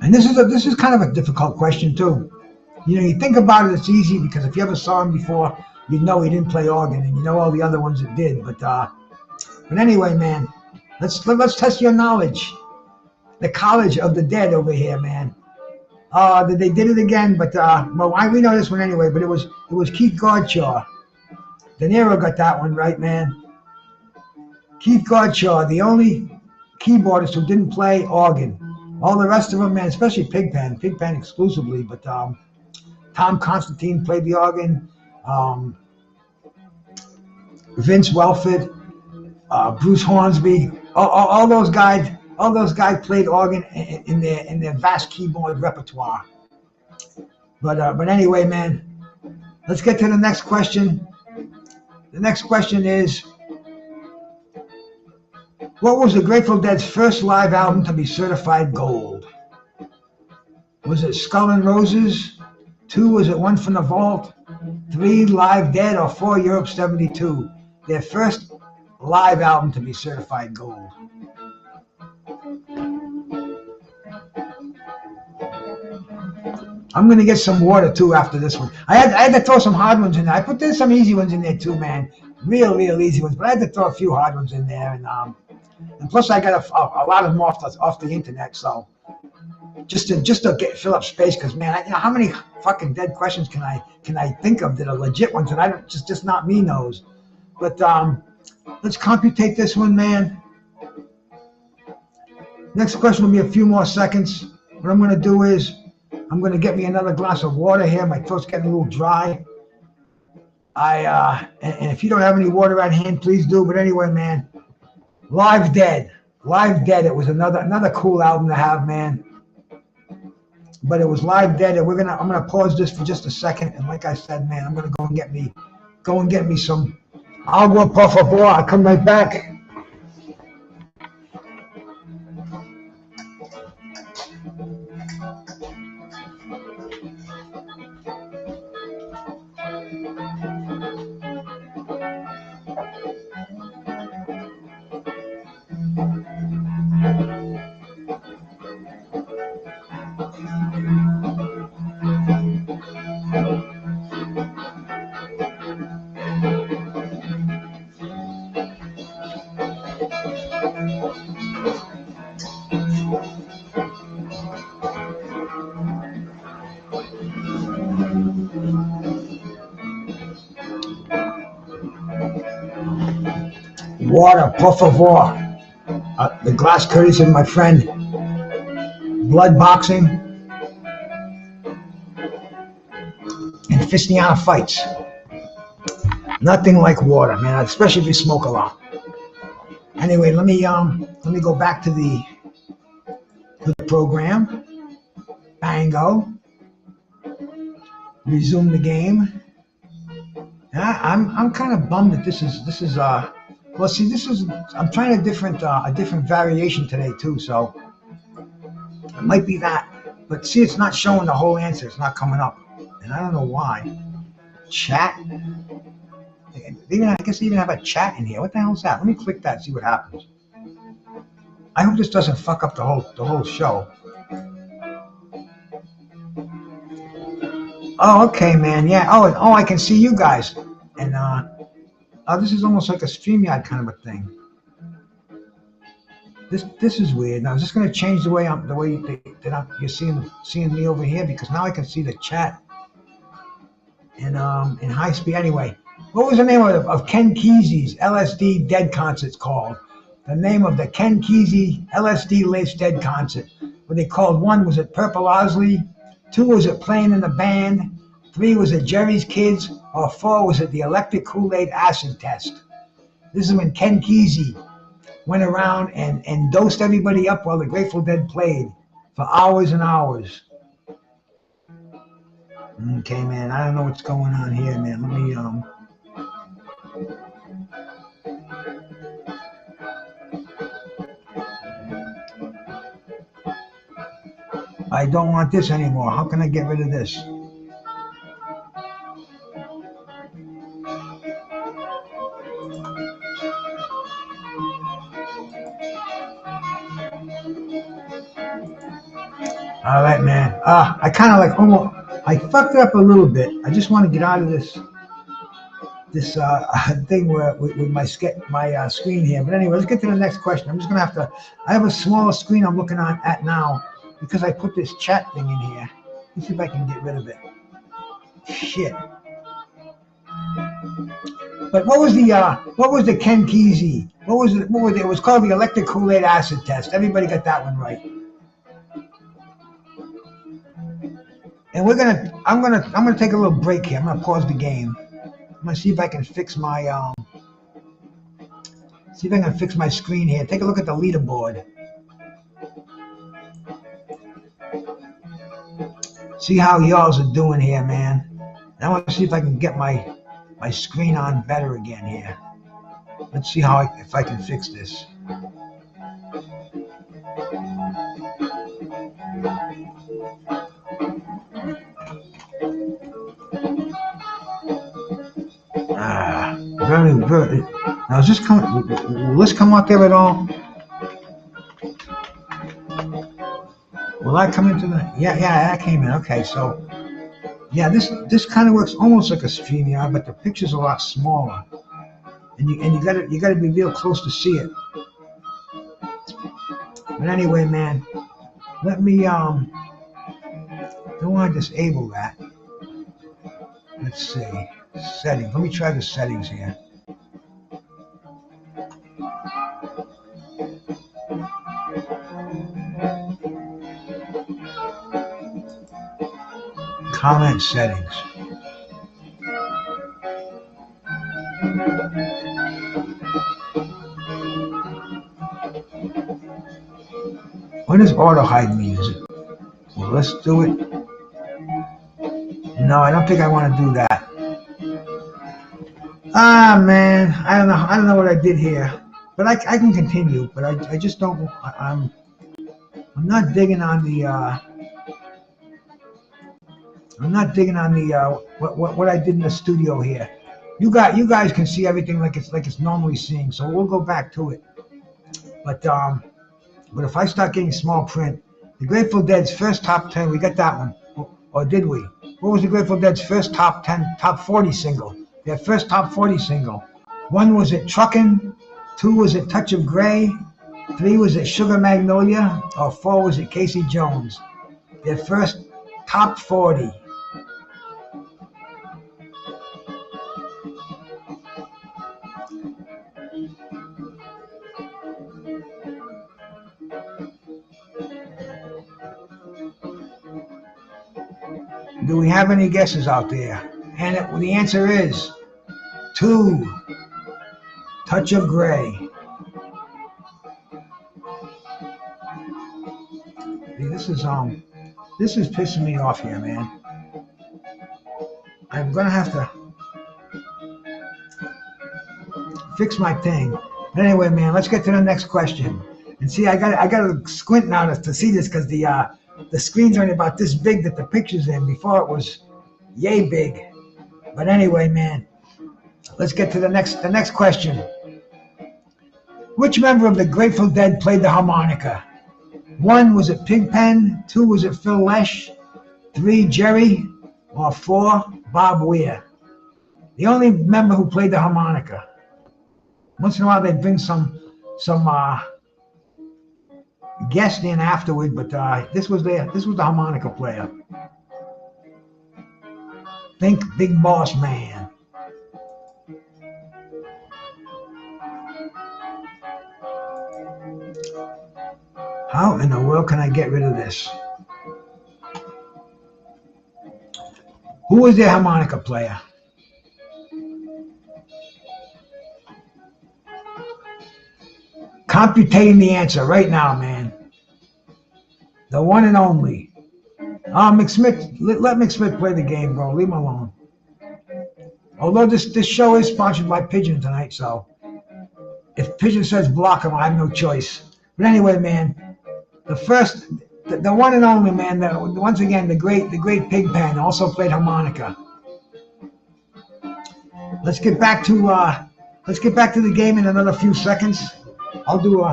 And this is kind of a difficult question too. You think about it, it's easy because if you ever saw him before, you'd know he didn't play organ, and you know all the other ones that did. But anyway, man, let's test your knowledge. The College of the Dead over here, man. They did it again, but we know this one anyway. But it was Keith Godshaw. De Niro got that one right, man. Keith Godshaw, the only keyboardist who didn't play organ. All the rest of them, man, especially Pigpen exclusively, but Tom Constantine played the organ. Vince Welford, Bruce Hornsby, all those guys played organ in their vast keyboard repertoire. But anyway, man, let's get to the next question. The next question is, what was the Grateful Dead's first live album to be certified gold? Was it Skull and Roses? 2, was it One from the Vault? 3, Live Dead? Or 4, Europe 72? Their first live album to be certified gold. I'm going to get some water too after this one. I had to throw some hard ones in there. I put some easy ones in there too, man. Real easy ones. But I had to throw a few hard ones in there. And plus I got a lot of them off the internet. So just to fill up space, because man, how many fucking dead questions can I think of that are legit ones that I don't just not me knows. But let's computate this one, man. Next question will be a few more seconds. What I'm going to do is I'm going to get me another glass of water here. My throat's getting a little dry. And if you don't have any water at hand, please do. But anyway, man, Live Dead. It was another cool album to have, man. But it was Live Dead, and I'm gonna pause this for just a second. And like I said, man, I'm gonna go and get me some agua, por favor. I'll come right back. Water, por favor. The glass courtesy of my friend. Blood boxing and Fistiana fights. Nothing like water, man, especially if you smoke a lot. Anyway, let me go back to the program. Bango. Resume the game. Yeah, I'm kind of bummed that this is well, see, I'm trying a different variation today too, so it might be that. But see, it's not showing the whole answer. It's not coming up, and I don't know why. Chat. I guess they even have a chat in here. What the hell is that? Let me click that. See what happens. I hope this doesn't fuck up the whole show. Oh, okay, man. Yeah. Oh, I can see you guys, and this is almost like a StreamYard kind of a thing. This is weird. Now, is this going to change the way you're seeing me over here? Because now I can see the chat in high speed. Anyway, what was the name of Ken Kesey's LSD Dead concerts called? The name of the Ken Kesey LSD Laced Dead concert. What they called: 1 was at Purple Owsley, 2 was at Playing in the Band, 3 was at Jerry's Kids, or 4 was at the Electric Kool-Aid Acid Test. This is when Ken Kesey went around and dosed everybody up while the Grateful Dead played for hours and hours. Okay, man, I don't know what's going on here, man. Let me I don't want this anymore. How can I get rid of this? All right, man. I kind of I fucked it up a little bit. I just want to get out of this thing with my screen here. But anyway, let's get to the next question. I'm just gonna have to. I have a smaller screen I'm looking at now because I put this chat thing in here. Let's see if I can get rid of it. Shit. But what was the Ken Kesey? What was it? It was called the Electric Kool-Aid Acid Test. Everybody got that one right. And I'm gonna take a little break here. I'm gonna pause the game. I'm gonna see if I can fix my screen here. Take a look at the leaderboard. See how y'all are doing here, man. And I want to see if I can get my screen on better again here. Let's see if I can fix this. Very, very. Now, is this will this come out there at all? Will I come into the? Yeah, that came in. Okay, so yeah, this kind of works almost like a StreamYard, but the picture's a lot smaller, and you gotta be real close to see it. But anyway, man, Let me don't want to disable that. Let's see. Settings. Let me try the settings here. Comment settings. What does auto hide mean? Is it? Well, let's do it. No, I don't think I want to do that. Ah, man, I don't know what I did here, but I can continue. But I just don't. I'm not digging on the. I'm not digging on the what I did in the studio here. You guys can see everything like it's normally seen, so we'll go back to it. But if I start getting small print, the Grateful Dead's first top 10, we got that one, or did we? What was the Grateful Dead's first top 40 single? Their first top 40 single. One was it Truckin', 2 was it Touch of Grey, 3 was it Sugar Magnolia, or 4 was it Casey Jones. Their first top 40. Do we have any guesses out there? And the answer is 2, Touch of Grey. This is pissing me off here, man. I'm gonna have to fix my thing. But anyway, man, let's get to the next question. And see, I got to squint now to see this because the screen's only about this big that the picture's in. Before it was yay big. But anyway, man, let's get to the next question. Which member of the Grateful Dead played the harmonica? 1, was it Pigpen? 2, was it Phil Lesh? 3, Jerry? Or 4, Bob Weir? The only member who played the harmonica. Once in a while they bring some guest in afterward, but this was the harmonica player. Think Big Boss Man. How in the world can I get rid of this? Who was their harmonica player? Computating the answer right now, man. The one and only. McSmith, let McSmith play the game, bro. Leave him alone. Although this show is sponsored by Pigeon tonight, so if Pigeon says block him, I have no choice. But anyway, man, the one and only, man. Once again, the great Pigpen also played harmonica. Let's get back to the game in another few seconds. I'll do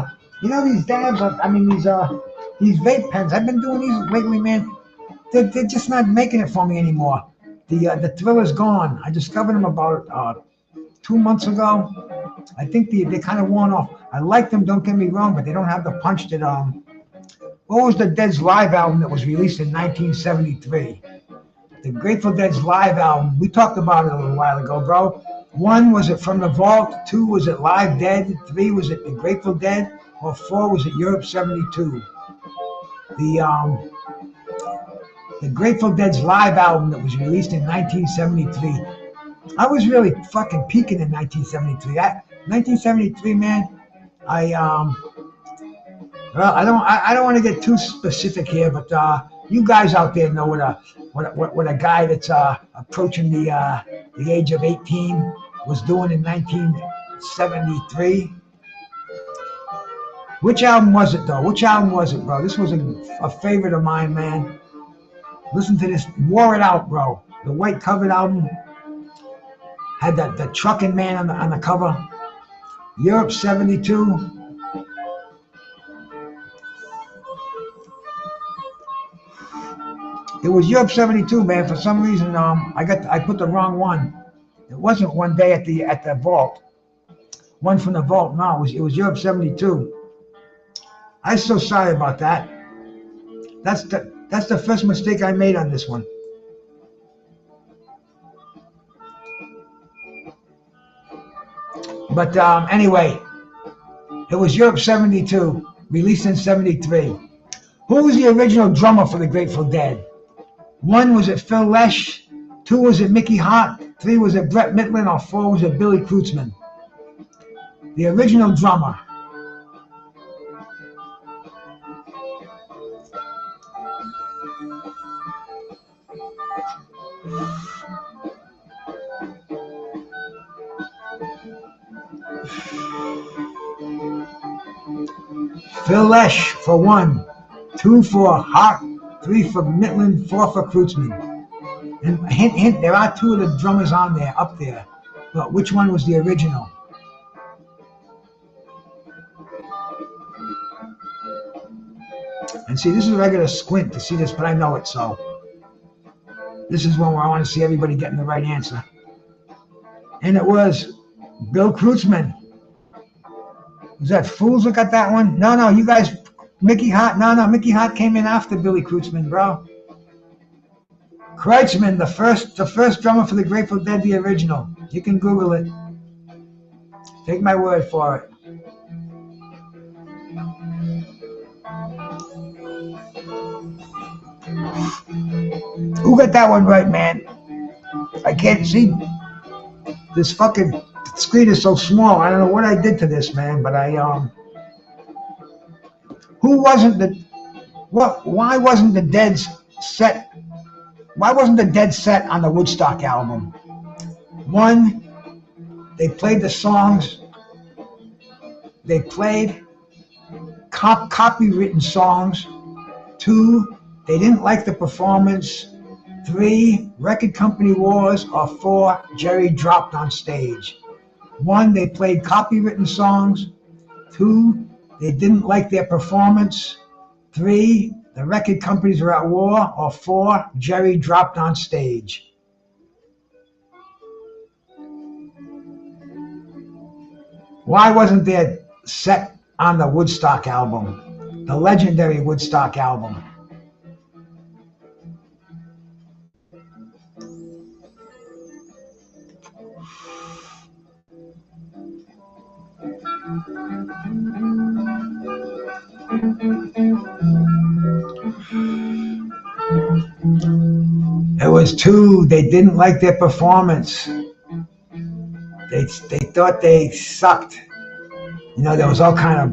these dabs. These vape pens. I've been doing these lately, man. They're just not making it for me anymore. The thrill is gone. I discovered them about 2 months ago. I think they're kind of worn off. I like them, don't get me wrong, but they don't have the punch that what was the Dead's live album that was released in 1973? The Grateful Dead's live album. We talked about it a little while ago, bro. 1, was it From the Vault? 2, was it Live Dead? 3, was it The Grateful Dead? Or 4, was it Europe 72? The Grateful Dead's live album that was released in 1973. I was really fucking peaking in 1973. 1973, man. I don't want to get too specific here, but you guys out there know what a guy that's approaching the age of 18 was doing in 1973. Which album was it, though? Which album was it, bro? This was a favorite of mine, man. Listen to this. Wore It Out, bro. The white covered album had the trucking man on the cover. Europe 72. It was Europe 72, man. For some reason, I put the wrong one. It wasn't One Day at the Vault. One from the Vault. No, it was Europe 72. I'm so sorry about that. That's the first mistake I made on this one. But anyway, it was Europe 72, released in 73. Who was the original drummer for the Grateful Dead? 1, was it Phil Lesh? 2, was it Mickey Hart? 3, was it Brett Mitlin? Or 4, was it Billy Kreutzmann? The original drummer. Phil Lesh for 1, 2 for Hart, 3 for Mitlin, 4 for Kreutzmann. And hint, there are 2 of the drummers on there, up there. But which one was the original? And see, this is a regular squint to see this, but I know it, so. This is one where I want to see everybody getting the right answer. And it was Bill Kreutzmann. Was that Fools that got that one? No, you guys, Mickey Hart. No, Mickey Hart came in after Billy Kreutzmann, bro. Kreutzmann, the first drummer for the Grateful Dead, the original. You can Google it. Take my word for it. Who got that one right, man? I can't see. This fucking screen is so small. I don't know what I did to this, man, but who wasn't the why wasn't the Dead's set? Why wasn't the Dead set on the Woodstock album? 1, they played the songs. They played copywritten songs. 2, they didn't like the performance. 3, record company wars. Or 4, Jerry dropped on stage. 1, they played copywritten songs. 2, they didn't like their performance. 3, the record companies were at war. Or 4, Jerry dropped on stage. Why wasn't there set on the Woodstock album? The legendary Woodstock album. It was 2, they didn't like their performance. They thought they sucked. You know, there was all kind of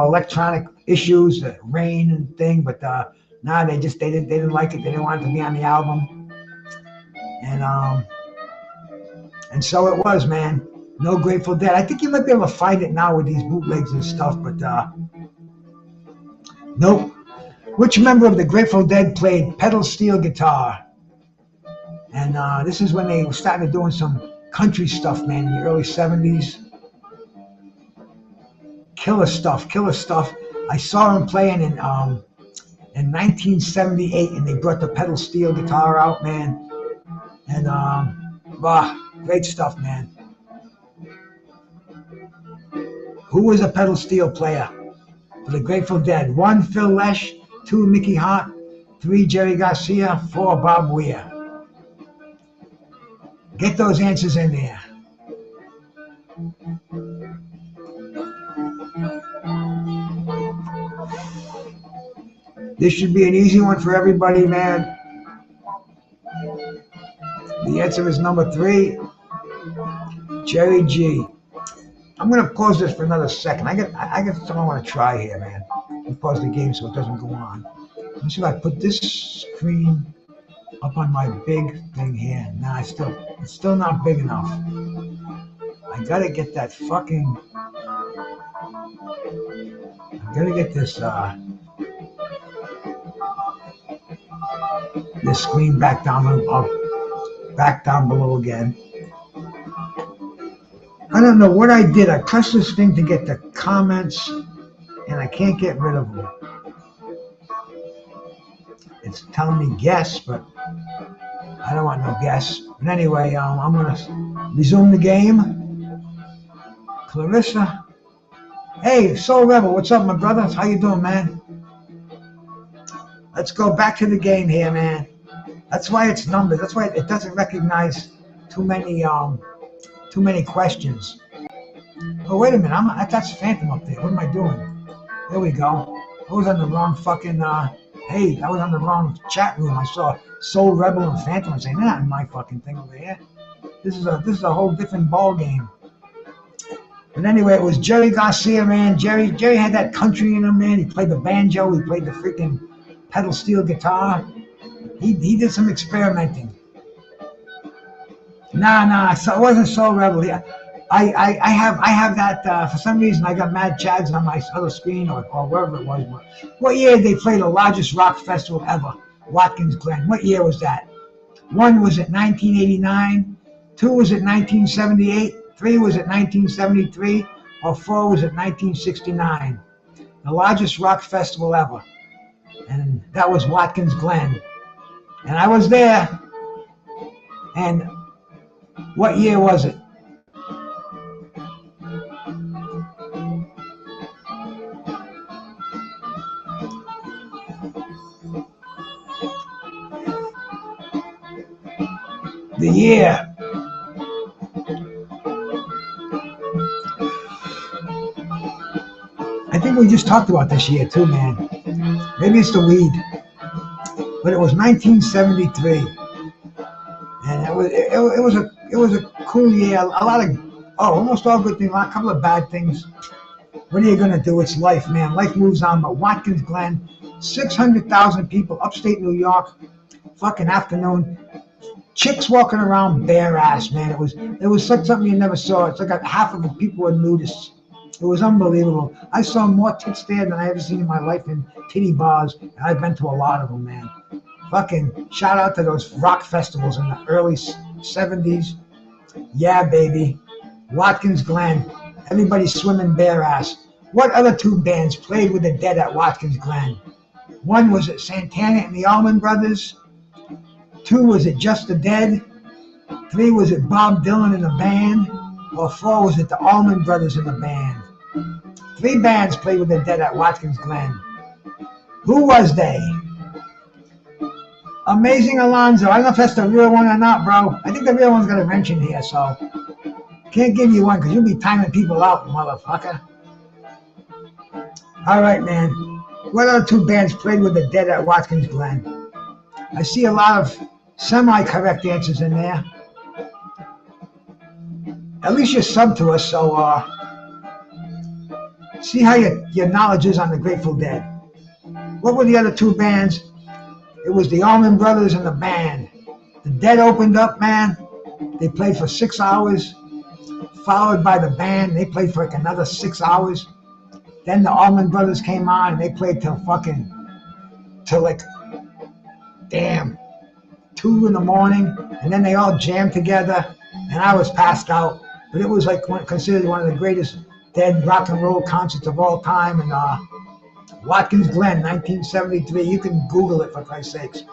electronic issues, rain and thing, but they didn't like it. They didn't want it to be on the album. And so it was, man. No Grateful Dead. I think you might be able to find it now with these bootlegs and stuff, but nope. Which member of the Grateful Dead played pedal steel guitar? And this is when they were starting doing some country stuff, man, in the early 70s. Killer stuff. I saw them playing in 1978, and they brought the pedal steel guitar out, man. And great stuff, man. Who was a pedal steel player for the Grateful Dead? 1, Phil Lesh. 2, Mickey Hart. 3, Jerry Garcia. 4, Bob Weir. Get those answers in there. This should be an easy one for everybody, man. The answer is number 3, Jerry G. I'm gonna pause this for another second. I got something I want to try here, man. Let me pause the game so it doesn't go on. Let me see if I put this screen up on my big thing here. Nah, it's still not big enough. I gotta get that fucking. I gotta get this screen back down below again. I don't know what I did. I pressed this thing to get the comments, and I can't get rid of them. It's telling me guess, but I don't want no guess. But anyway, I'm going to resume the game. Clarissa. Hey, Soul Rebel, what's up, my brother? How you doing, man? Let's go back to the game here, man. That's why it's numbered. That's why it doesn't recognize too many questions. Oh, wait a minute. That's Phantom up there. What am I doing? There we go. I was on the wrong fucking page. I was on the wrong chat room. I saw Soul Rebel and Phantom. I was saying, they're not in my fucking thing over here. This is a whole different ball game. But anyway, it was Jerry Garcia, man. Jerry had that country in him, man. He played the banjo. He played the freaking pedal steel guitar. He did some experimenting. Nah. So it wasn't Soul Rebel. Yeah. I have that for some reason. I got Mad Chads on my other screen or wherever it was. What year did they play the largest rock festival ever? Watkins Glen. What year was that? 1 was it 1989, 2 was it 1978, 3 was it 1973, or 4 was it 1969? The largest rock festival ever, and that was Watkins Glen. And I was there. And what year was it? The year. I think we just talked about this year too, man. Maybe it's the weed. But it was 1973. And it was a cool year. A lot of almost all good things, a couple of bad things. What are you gonna do? It's life, man. Life moves on. But Watkins Glen, 600,000 people, upstate New York, fucking afternoon. Chicks walking around bare ass, man. It was like something you never saw. It's like half of the people were nudists. It was unbelievable. I saw more tits there than I ever seen in my life in titty bars, and I've been to a lot of them, man. Fucking shout out to those rock festivals in the early 70s. Yeah, baby. Watkins Glen. Everybody swimming bare ass. What other two bands played with the Dead at Watkins Glen? 1 was it Santana and the Allman Brothers. 2 was it Just the Dead. 3 was it Bob Dylan and the band. Or 4 was it the Allman Brothers and the band. 3 bands played with the Dead at Watkins Glen. Who was they? Amazing Alonzo. I don't know if that's the real one or not, bro. I think the real one's got a wrench in here, so can't give you one because you'll be timing people out, motherfucker. All right, man. What other 2 bands played with the Dead at Watkins Glen? I see a lot of semi-correct answers in there. At least you're sub to us, so see how your knowledge is on the Grateful Dead. What were the other 2 bands? It was the Allman Brothers and the band. The Dead opened up, man. They played for 6 hours, followed by the band. They played for like another 6 hours. Then the Allman Brothers came on and they played till like, damn, 2 in the morning. And then they all jammed together and I was passed out. But it was like considered one of the greatest Dead rock and roll concerts of all time. And Watkins Glen, 1973. You can Google it for Christ's sakes.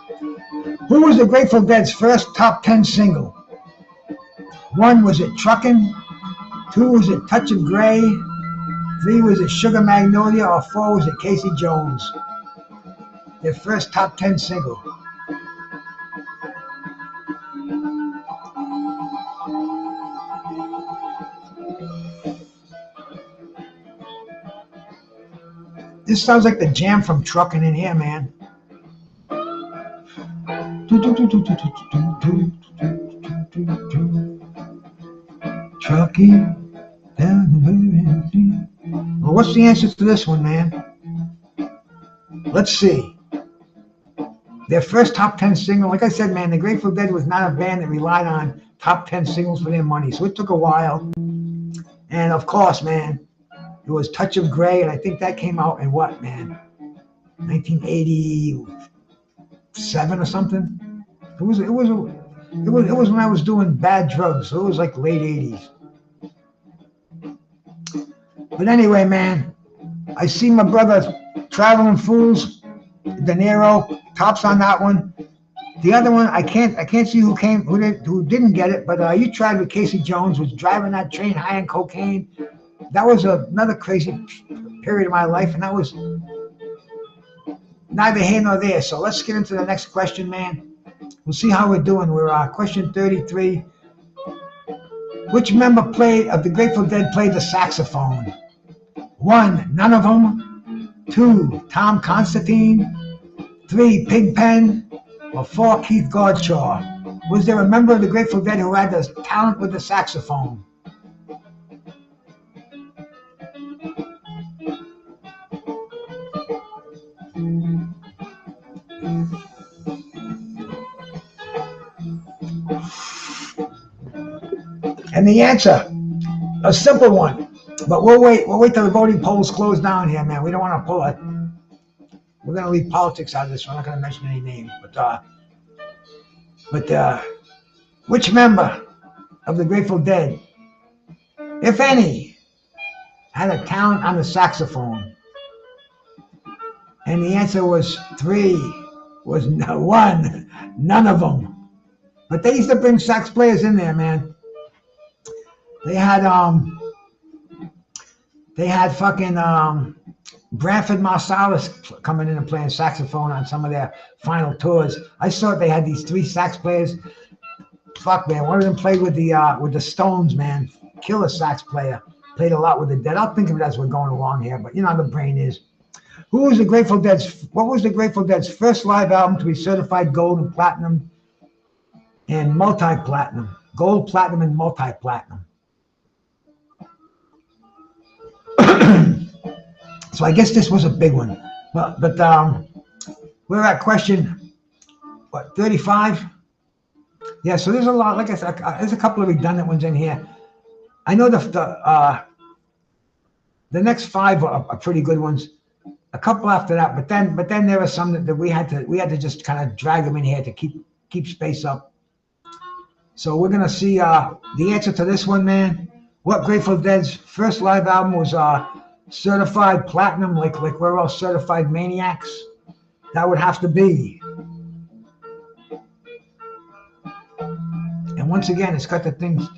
Who was the Grateful Dead's first top 10 single? 1 was it Truckin'? 2 was it Touch of Grey? 3 was it Sugar Magnolia? Or 4 was it Casey Jones? Their first top 10 single. This sounds like the jam from Truckin' in here, man. Truckin'. Well, what's the answer to this one, man? Let's see. Their first top 10 single, like I said, man, the Grateful Dead was not a band that relied on top 10 singles for their money, so it took a while. And of course, man, it was Touch of Grey, and I think that came out in what, man? 1987 or something. It was when I was doing bad drugs, so it was like late 80s. But anyway, man, I see my brother Traveling Fools, De Niro, tops on that one. The other one, I can't see who didn't get it, but you tried with Casey Jones, was driving that train high on cocaine. That was another crazy period of my life, and that neither here nor there. So let's get into the next question, man. We'll see how we're doing. We're question 33. Which member of the Grateful Dead played the saxophone? 1, none of them. 2, Tom Constantine. 3, Pigpen. Or 4, Keith Godshaw. Was there a member of the Grateful Dead who had the talent with the saxophone? And the answer, a simple one, but we'll wait till the voting polls close down here, man. We don't want to pull it. We're going to leave politics out of this. We're not going to mention any names, but which member of the Grateful Dead, if any, had a talent on the saxophone? And the answer was 3, was 1, none of them. But they used to bring sax players in there, man. They had fucking Branford Marsalis coming in and playing saxophone on some of their final tours. I saw they had these 3 sax players. Fuck, man, one of them played with the Stones, man. Killer sax player. Played a lot with the Dead. I'll think of it as we're going along here, but you know how the brain is. What was the Grateful Dead's first live album to be certified gold and platinum and multi-platinum? Gold, platinum, and multi-platinum. So I guess this was a big one, but we're at question, 35? Yeah, so there's a lot. Like I said, there's a couple of redundant ones in here. I know the next 5 are pretty good ones. A couple after that, but then there are some that we had to just kind of drag them in here to keep space up. So we're gonna see the answer to this one, man. What Grateful Dead's first live album was certified platinum, like we're all certified maniacs? That would have to be. And once again, it's got the things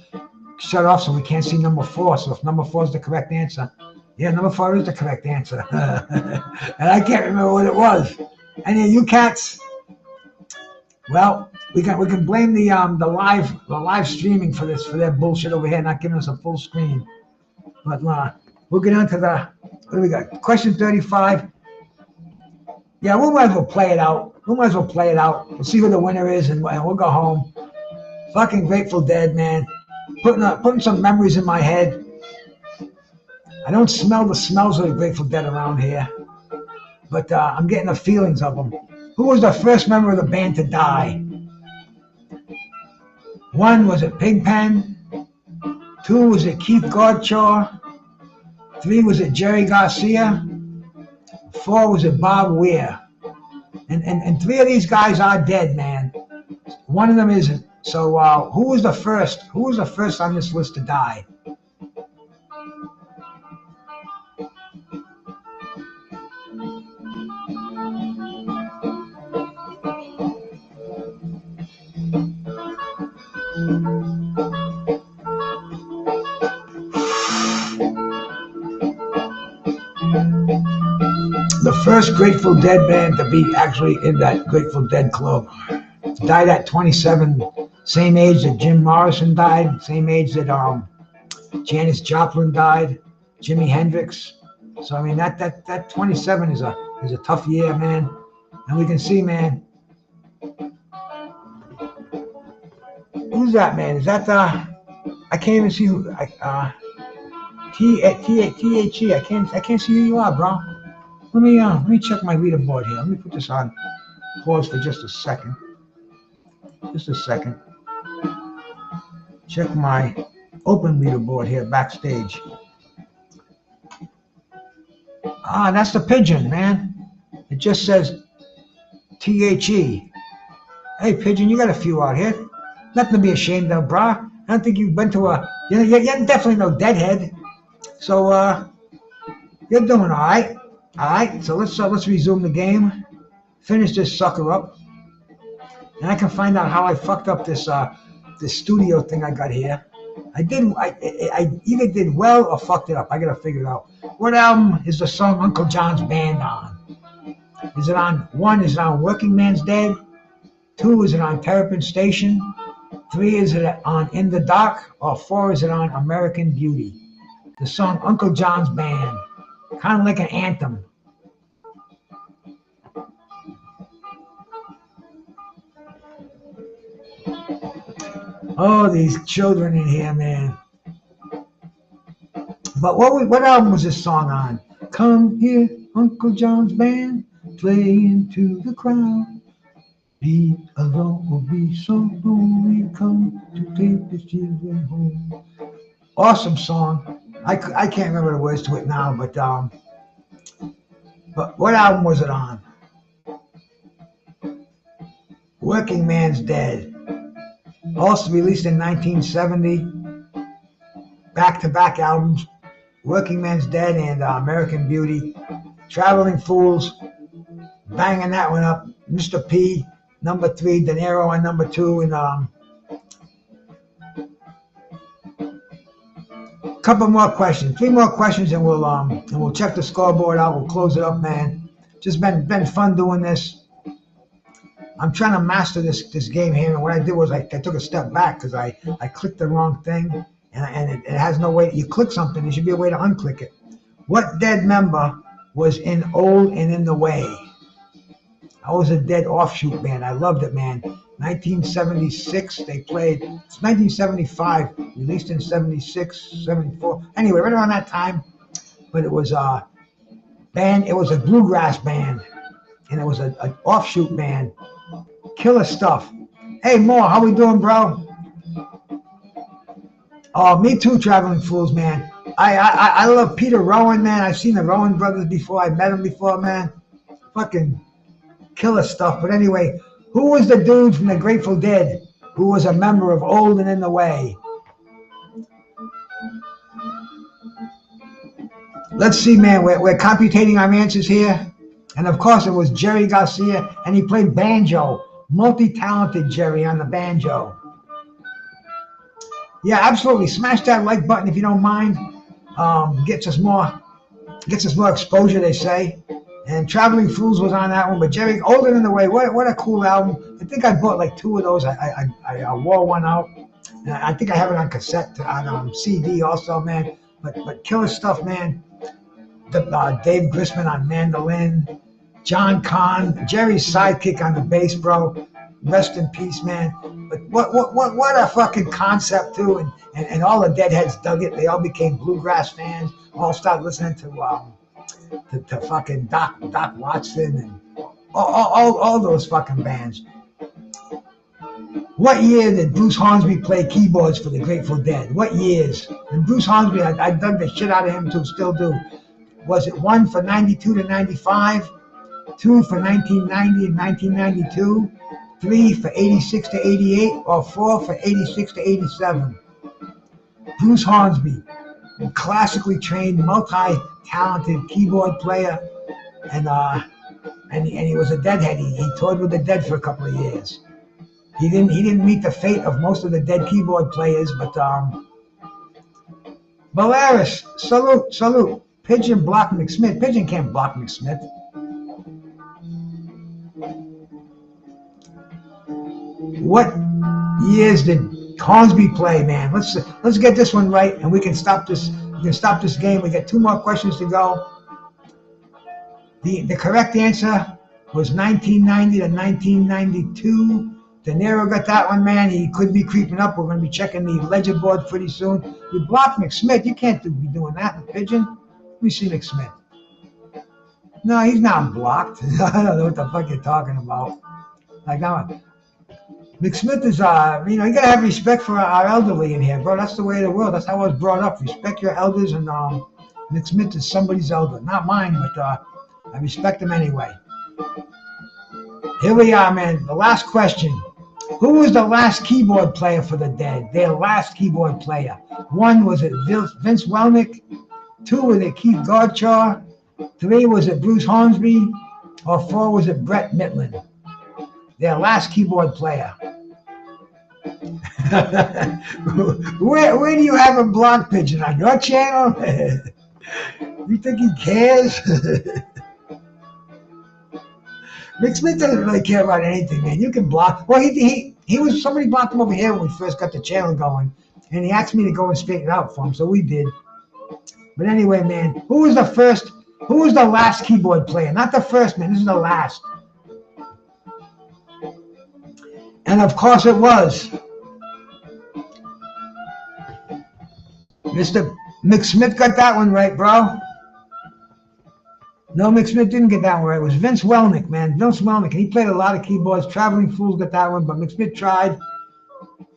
shut off so we can't see number 4. So if number 4 is the correct answer, yeah, number 4 is the correct answer. And I can't remember what it was. Any of you cats? Well, we can blame the live streaming for their bullshit over here, not giving us a full screen. But we'll get on to what do we got? Question 35. Yeah, we might as well play it out. We'll see who the winner is, and we'll go home. Fucking Grateful Dead, man. Putting some memories in my head. I don't smell the smells of the Grateful Dead around here, but I'm getting the feelings of them. Who was the first member of the band to die? 1, was it Pigpen? 2, was it Keith Godshaw? 3, was it Jerry Garcia? 4, was it Bob Weir? And 3 of these guys are dead, man. One of them isn't. So who was the first? Who was the first on this list to die? The first Grateful Dead band to be actually in that Grateful Dead club. Died at 27, same age that Jim Morrison died, same age that Janis Joplin died, Jimi Hendrix. So I mean that 27 is a tough year, man. And we can see, man. Who's that, man? Is that I can't even see who. THE. I can't see who you are, bro. Let me check my leaderboard here. Let me put this on pause for just a second. Check my open leaderboard here backstage. That's the Pigeon, man. It just says THE. Hey, Pigeon, you got a few out here. Nothing to be ashamed of, brah. I don't think you've been to you're definitely no deadhead. So, you're doing all right. All right, so let's resume the game. Finish this sucker up. And I can find out how I fucked up this studio thing I got here. I either did well or fucked it up. I gotta figure it out. What album is the song Uncle John's Band on? Is it on, 1, is it on Working Man's Dead? 2, is it on Terrapin Station? 3, is it on In the Dark? Or 4, is it on American Beauty? The song Uncle John's Band. Kind of like an anthem. Oh, these children in here, man. But what album was this song on? Come here, Uncle John's Band, play into the crowd. Be alone or be so lonely, come to take the children home. Awesome song. I can't remember the words to it now, but what album was it on? Working Man's Dead. Also released in 1970. Back-to-back albums. Working Man's Dead and American Beauty. Traveling Fools. Banging that one up. Mr. P, number 3. De Niro on number 2. And couple more questions. 3 more questions and we'll check the scoreboard out. We'll close it up, man. Just been fun doing this. I'm trying to master this game here, and what I did was I took a step back because I clicked the wrong thing, and it has no way. You click something, there should be a way to unclick it. What Dead member was in Old and in the Way? I was a Dead offshoot band. I loved it, man. 1976, they played. It's 1975, released in 76, 74. Anyway, right around that time. But it was a band. It was a bluegrass band, and it was an offshoot band. Killer stuff. Hey, Moore, how we doing, bro? Oh, me too, Traveling Fools, man. I love Peter Rowan, man. I've seen the Rowan brothers before. I met them before, man. Fucking killer stuff. But anyway, who was the dude from the Grateful Dead who was a member of Old and in the Way? Let's see, man. We're computating our answers here. And of course, it was Jerry Garcia, and he played banjo. Multi-talented Jerry on the banjo. Yeah, absolutely. Smash that like button if you don't mind. Gets us more exposure, they say. And Traveling Fools was on that one, but Jerry, Older in the Way, what a cool album. I think I bought like 2 of those. I wore one out. And I think I have it on cassette, on CD also, man. But killer stuff, man. Dave Grisman on mandolin. John Kahn, Jerry's sidekick on the bass, bro. Rest in peace, man. But what a fucking concept too, and all the Deadheads dug it. They all became bluegrass fans. All started listening to fucking Doc Watson and all those fucking bands. What year did Bruce Hornsby play keyboards for the Grateful Dead? What years? And Bruce Hornsby, I dug the shit out of him too, still do. Was it 1 for 92 to 95? 2 for 1990 and 1992, 3 for 86 to 88, or 4 for 86 to 87. Bruce Hornsby, a classically trained, multi-talented keyboard player, and he was a Deadhead. He toured with the Dead for a couple of years. He didn't meet the fate of most of the Dead keyboard players, but Valeris, salute. Pigeon blocked McSmith. Pigeon can't block McSmith. What years did Hornsby play, man? Let's get this one right, and we can stop this. We can stop this game. We got 2 more questions to go. The correct answer was 1990 to 1992. De Niro got that one, man. He could be creeping up. We're going to be checking the ledger board pretty soon. You blocked McSmith. You can't be doing that, Pigeon. Let me see McSmith. No, he's not blocked. I don't know what the fuck you're talking about. Like now, McSmith is, you gotta have respect for our elderly in here, bro. That's the way of the world. That's how I was brought up. Respect your elders, and McSmith is somebody's elder. Not mine, but I respect him anyway. Here we are, man. The last question. Who was the last keyboard player for the Dead? Their last keyboard player. 1, was it Vince Welnick? 2, was it Keith Godchaux? 3, was it Bruce Hornsby? Or 4, was it Brett Mitlin? Their last keyboard player. Where do you have a block, Pigeon? On your channel? You think he cares? Mick Smith doesn't really care about anything, man. You can block. Well, he was, somebody blocked him over here when we first got the channel going, and he asked me to go and straighten it out for him, so we did. But anyway, man, who was the last keyboard player? Not the first, man. This is the last. And of course it was Mr. Mick Smith. Got that one right, bro. No, Mick Smith didn't get that one right. It was Vince Welnick, man. Vince Welnick. He played a lot of keyboards. Traveling Fools got that one, but Mick Smith tried.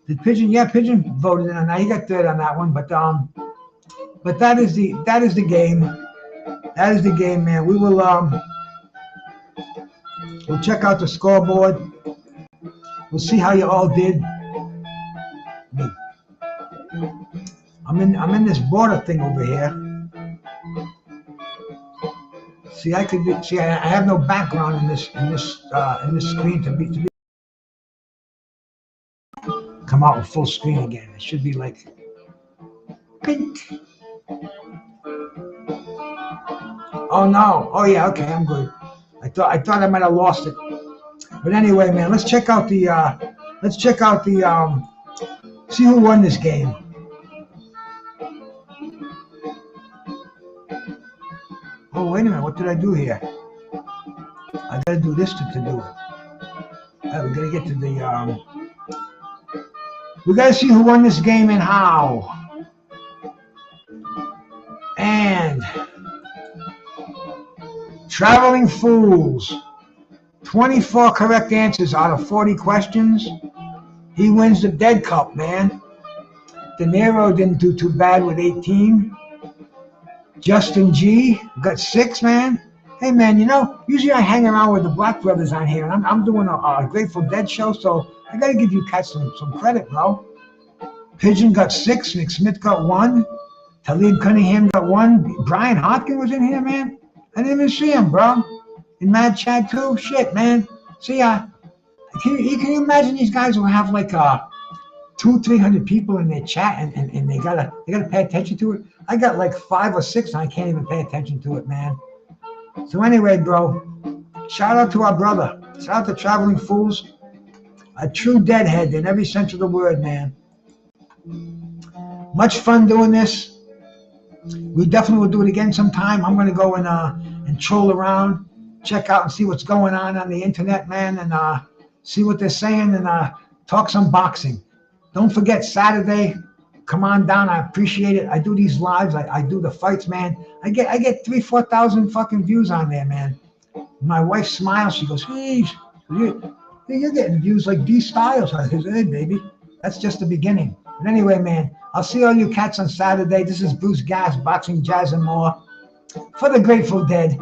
Did Pigeon? Yeah, Pigeon voted in on that. He got third on that one. But that is the game. That is the game, man. We will we'll check out the scoreboard. We'll see how you all did. I'm in this border thing over here. See, I have no background in this screen to be come out with full screen again. It should be like pink. Oh no. Oh yeah, okay, I'm good. I thought I might have lost it. But anyway, man, let's check out the see who won this game. Oh, wait a minute, what did I do here? I gotta do this to do it. We gotta get to the we gotta see who won this game and how. And Traveling Fools, 24 correct answers out of 40 questions. He wins the Dead Cup, man. De Niro didn't do too bad with 18. Justin G got 6, man. Hey, man, you know, usually I hang around with the Black Brothers on here, and I'm doing a Grateful Dead show, so I got to give you cats some credit, bro. Pigeon got 6. Mick Smith got 1. Talib Cunningham got 1. Brian Hopkins was in here, man. I didn't even see him, bro. And Mad Chad, too. Shit, man. See, can you imagine these guys will have like 200-300 people in their chat, and they gotta pay attention to it. I got like 5 or 6, and I can't even pay attention to it, man. So anyway, bro, shout out to our brother. Shout out to Traveling Fools. A true deadhead in every sense of the word, man. Much fun doing this. We definitely will do it again sometime. I'm gonna go and troll around, check out and see what's going on the internet, man, and see what they're saying, and talk some boxing. Don't forget Saturday. Come on down. I appreciate it. I do these lives. I do the fights, man. I get 3,000-4,000 fucking views on there, man. My wife smiles. She goes, "Hey, you're getting views like D Styles." I said, "Hey, baby, that's just the beginning." But anyway, man, I'll see all you cats on Saturday. This is Bruce Gas, Boxing, Jazz, and More for the Grateful Dead.